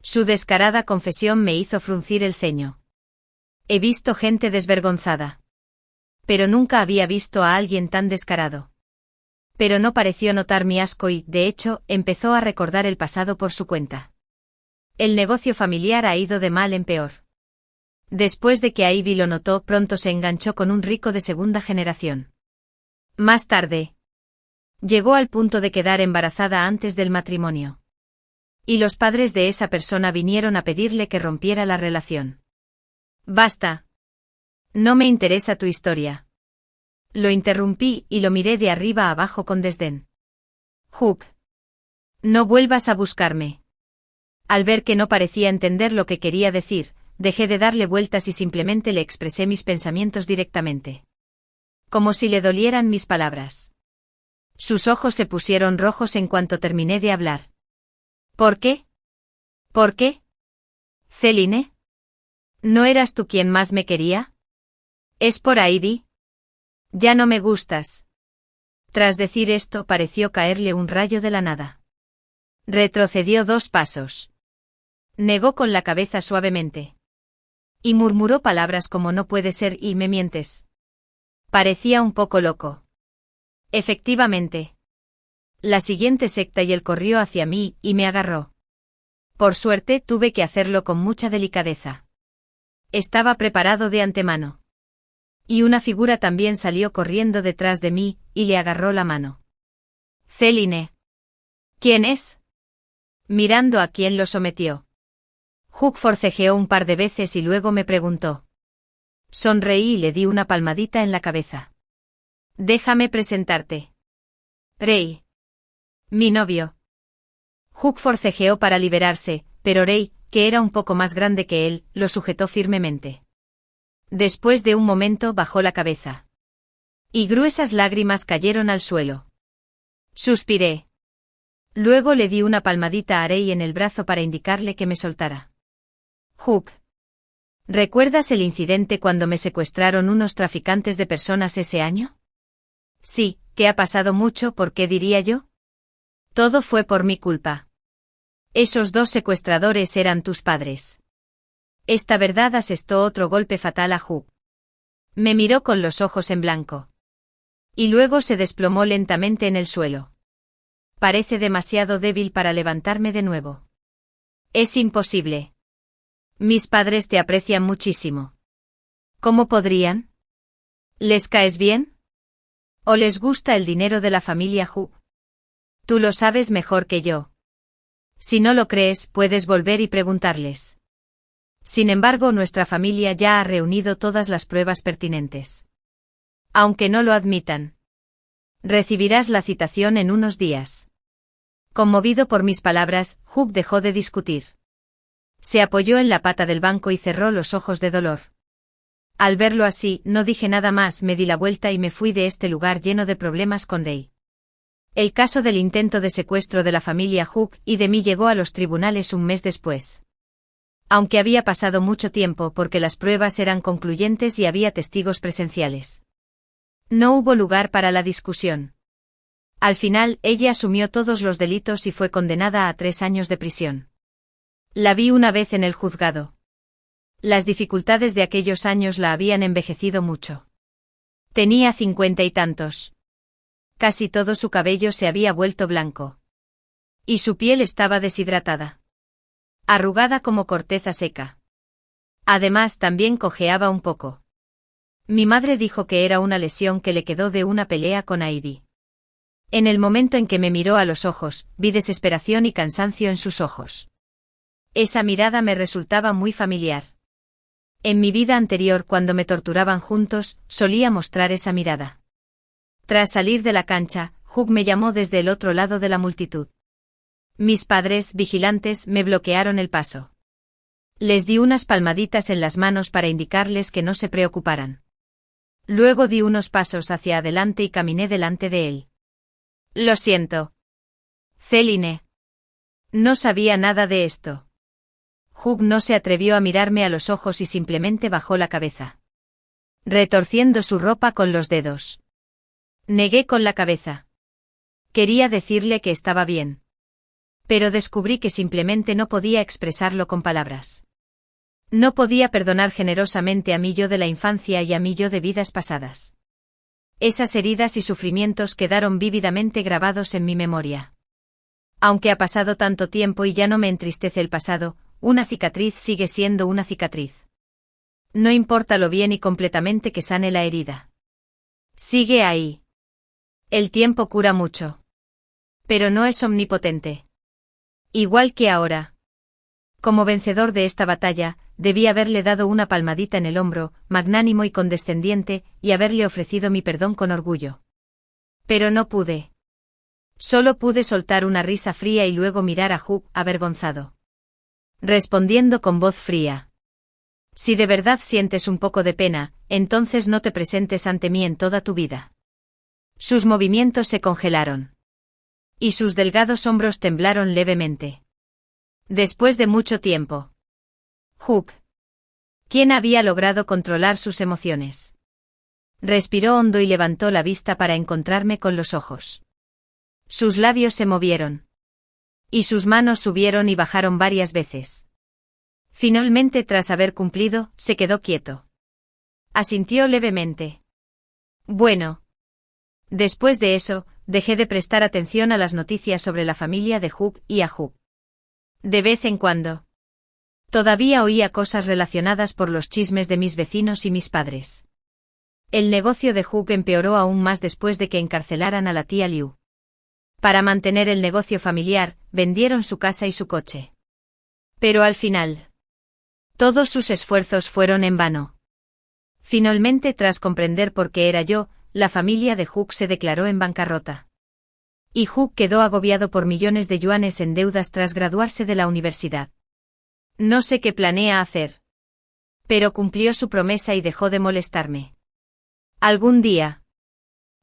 Su descarada confesión me hizo fruncir el ceño. He visto gente desvergonzada. Pero nunca había visto a alguien tan descarado. Pero no pareció notar mi asco y, de hecho, empezó a recordar el pasado por su cuenta. El negocio familiar ha ido de mal en peor. Después de que Ivy lo notó, pronto se enganchó con un rico de segunda generación. Más tarde, llegó al punto de quedar embarazada antes del matrimonio. Y los padres de esa persona vinieron a pedirle que rompiera la relación. Basta. No me interesa tu historia. Lo interrumpí y lo miré de arriba a abajo con desdén. Hugh. No vuelvas a buscarme. Al ver que no parecía entender lo que quería decir, dejé de darle vueltas y simplemente le expresé mis pensamientos directamente. Como si le dolieran mis palabras. Sus ojos se pusieron rojos en cuanto terminé de hablar. ¿Por qué? ¿Por qué? Céline. ¿No eras tú quien más me quería? ¿Es por Ivy? Ya no me gustas. Tras decir esto pareció caerle un rayo de la nada. Retrocedió 2 pasos. Negó con la cabeza suavemente. Y murmuró palabras como no puede ser y me mientes. Parecía un poco loco. Efectivamente. La siguiente secta y él corrió hacia mí y me agarró. Por suerte tuve que hacerlo con mucha delicadeza. Estaba preparado de antemano. Y una figura también salió corriendo detrás de mí, y le agarró la mano. Céline. ¿Quién es? Mirando a quién lo sometió. Hugh forcejeó un par de veces y luego me preguntó. Sonreí y le di una palmadita en la cabeza. Déjame presentarte. Ray. Mi novio. Hugh forcejeó para liberarse, pero Ray, que era un poco más grande que él, lo sujetó firmemente. Después de un momento bajó la cabeza. Y gruesas lágrimas cayeron al suelo. Suspiré. Luego le di una palmadita a Ray en el brazo para indicarle que me soltara. Hugh. ¿Recuerdas el incidente cuando me secuestraron unos traficantes de personas ese año? Sí, que ha pasado mucho, ¿por qué diría yo? Todo fue por mi culpa. Esos 2 secuestradores eran tus padres. Esta verdad asestó otro golpe fatal a Hugh. Me miró con los ojos en blanco. Y luego se desplomó lentamente en el suelo. Parece demasiado débil para levantarme de nuevo. Es imposible. Mis padres te aprecian muchísimo. ¿Cómo podrían? ¿Les caes bien? ¿O les gusta el dinero de la familia Hugh? Tú lo sabes mejor que yo. Si no lo crees, puedes volver y preguntarles. Sin embargo, nuestra familia ya ha reunido todas las pruebas pertinentes. Aunque no lo admitan. Recibirás la citación en unos días. Conmovido por mis palabras, Hugh dejó de discutir. Se apoyó en la pata del banco y cerró los ojos de dolor. Al verlo así, no dije nada más, me di la vuelta y me fui de este lugar lleno de problemas con Ray. El caso del intento de secuestro de la familia Hugh y de mí llegó a los tribunales un mes después. Aunque había pasado mucho tiempo porque las pruebas eran concluyentes y había testigos presenciales. No hubo lugar para la discusión. Al final, ella asumió todos los delitos y fue condenada a 3 años de prisión. La vi una vez en el juzgado. Las dificultades de aquellos años la habían envejecido mucho. Tenía 50 y tantos. Casi todo su cabello se había vuelto blanco. Y su piel estaba deshidratada. Arrugada como corteza seca. Además, también cojeaba un poco. Mi madre dijo que era una lesión que le quedó de una pelea con Ivy. En el momento en que me miró a los ojos, vi desesperación y cansancio en sus ojos. Esa mirada me resultaba muy familiar. En mi vida anterior, cuando me torturaban juntos, solía mostrar esa mirada. Tras salir de la cancha, Hugh me llamó desde el otro lado de la multitud. Mis padres, vigilantes, me bloquearon el paso. Les di unas palmaditas en las manos para indicarles que no se preocuparan. Luego di unos pasos hacia adelante y caminé delante de él. Lo siento. Céline. No sabía nada de esto. Hugh no se atrevió a mirarme a los ojos y simplemente bajó la cabeza, retorciendo su ropa con los dedos. Negué con la cabeza. Quería decirle que estaba bien. Pero descubrí que simplemente no podía expresarlo con palabras. No podía perdonar generosamente a mi yo de la infancia y a mi yo de vidas pasadas. Esas heridas y sufrimientos quedaron vívidamente grabados en mi memoria. Aunque ha pasado tanto tiempo y ya no me entristece el pasado, una cicatriz sigue siendo una cicatriz. No importa lo bien y completamente que sane la herida. Sigue ahí. El tiempo cura mucho. Pero no es omnipotente. Igual que ahora. Como vencedor de esta batalla, debí haberle dado una palmadita en el hombro, magnánimo y condescendiente, y haberle ofrecido mi perdón con orgullo. Pero no pude. Solo pude soltar una risa fría y luego mirar a Hugh, avergonzado. Respondiendo con voz fría. Si de verdad sientes un poco de pena, entonces no te presentes ante mí en toda tu vida. Sus movimientos se congelaron. Y sus delgados hombros temblaron levemente. Después de mucho tiempo. Hugh. ¿Quién había logrado controlar sus emociones? Respiró hondo y levantó la vista para encontrarme con los ojos. Sus labios se movieron. Y sus manos subieron y bajaron varias veces. Finalmente, tras haber cumplido, se quedó quieto. Asintió levemente. Bueno. Después de eso, dejé de prestar atención a las noticias sobre la familia de Hugh y a Hugh. De vez en cuando. Todavía oía cosas relacionadas por los chismes de mis vecinos y mis padres. El negocio de Hugh empeoró aún más después de que encarcelaran a la tía Liu. Para mantener el negocio familiar, vendieron su casa y su coche. Pero al final, todos sus esfuerzos fueron en vano. Finalmente, tras comprender por qué era yo, la familia de Hugh se declaró en bancarrota. Y Hugh quedó agobiado por millones de yuanes en deudas tras graduarse de la universidad. No sé qué planea hacer. Pero cumplió su promesa y dejó de molestarme. Algún día.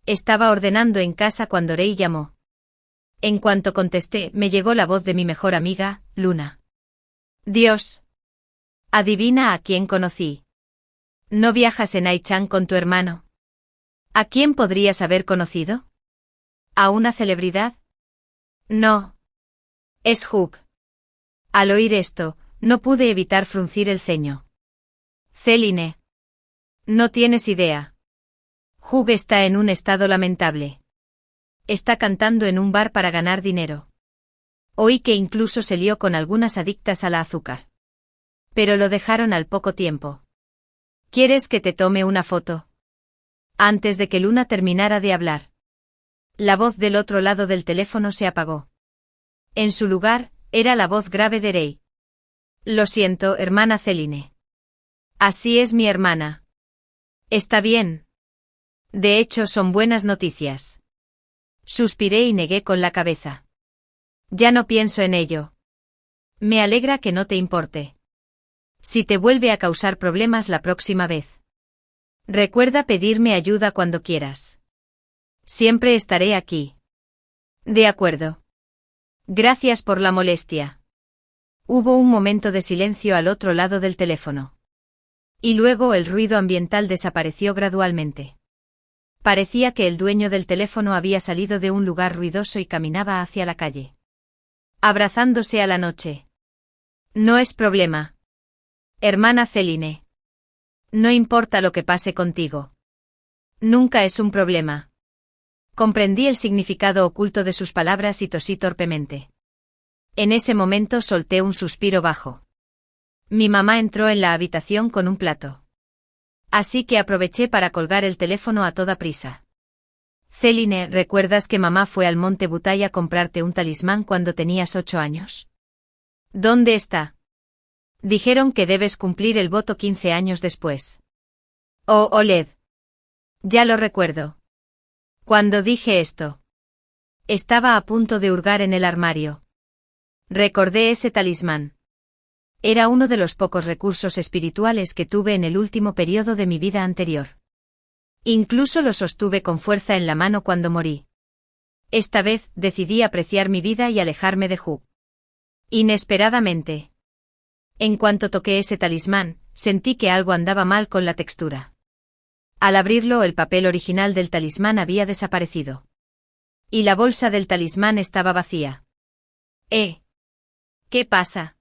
Estaba ordenando en casa cuando Rei llamó. En cuanto contesté, me llegó la voz de mi mejor amiga, Luna. Dios. Adivina a quién conocí. ¿No viajas en Ai-chan con tu hermano? ¿A quién podrías haber conocido? ¿A una celebridad? No. Es Hugh. Al oír esto, no pude evitar fruncir el ceño. Céline. No tienes idea. Hugh está en un estado lamentable. Está cantando en un bar para ganar dinero. Oí que incluso se lió con algunas adictas a la azúcar. Pero lo dejaron al poco tiempo. ¿Quieres que te tome una foto? Antes de que Luna terminara de hablar. La voz del otro lado del teléfono se apagó. En su lugar, era la voz grave de Rei. Lo siento, hermana Céline. Así es mi hermana. Está bien. De hecho, son buenas noticias. Suspiré y negué con la cabeza. Ya no pienso en ello. Me alegra que no te importe. Si te vuelve a causar problemas la próxima vez, recuerda pedirme ayuda cuando quieras. Siempre estaré aquí. De acuerdo. Gracias por la molestia. Hubo un momento de silencio al otro lado del teléfono. Y luego el ruido ambiental desapareció gradualmente. Parecía que el dueño del teléfono había salido de un lugar ruidoso y caminaba hacia la calle. Abrazándose a la noche. No es problema. Hermana Céline. No importa lo que pase contigo. Nunca es un problema. Comprendí el significado oculto de sus palabras y tosí torpemente. En ese momento solté un suspiro bajo. Mi mamá entró en la habitación con un plato. Así que aproveché para colgar el teléfono a toda prisa. Celine, ¿recuerdas que mamá fue al Monte Butay a comprarte un talismán cuando tenías 8 años? ¿Dónde está? Dijeron que debes cumplir el voto 15 años después. Oh, Oled. Ya lo recuerdo. Cuando dije esto, estaba a punto de hurgar en el armario. Recordé ese talismán. Era uno de los pocos recursos espirituales que tuve en el último periodo de mi vida anterior. Incluso lo sostuve con fuerza en la mano cuando morí. Esta vez decidí apreciar mi vida y alejarme de Hugh. Inesperadamente. En cuanto toqué ese talismán, sentí que algo andaba mal con la textura. Al abrirlo, el papel original del talismán había desaparecido. Y la bolsa del talismán estaba vacía. ¿Qué pasa?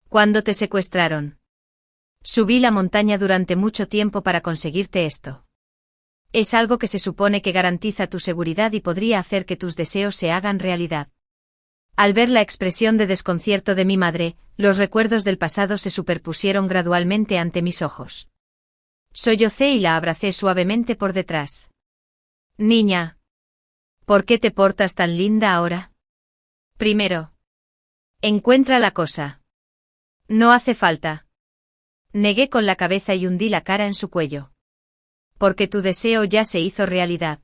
¿Cuándo te secuestraron? Subí la montaña durante mucho tiempo para conseguirte esto. Es algo que se supone que garantiza tu seguridad y podría hacer que tus deseos se hagan realidad. Al ver la expresión de desconcierto de mi madre, los recuerdos del pasado se superpusieron gradualmente ante mis ojos. Sollocé y la abracé suavemente por detrás. Niña. ¿Por qué te portas tan linda ahora? Primero. Encuentra la cosa. No hace falta. Negué con la cabeza y hundí la cara en su cuello. Porque tu deseo ya se hizo realidad.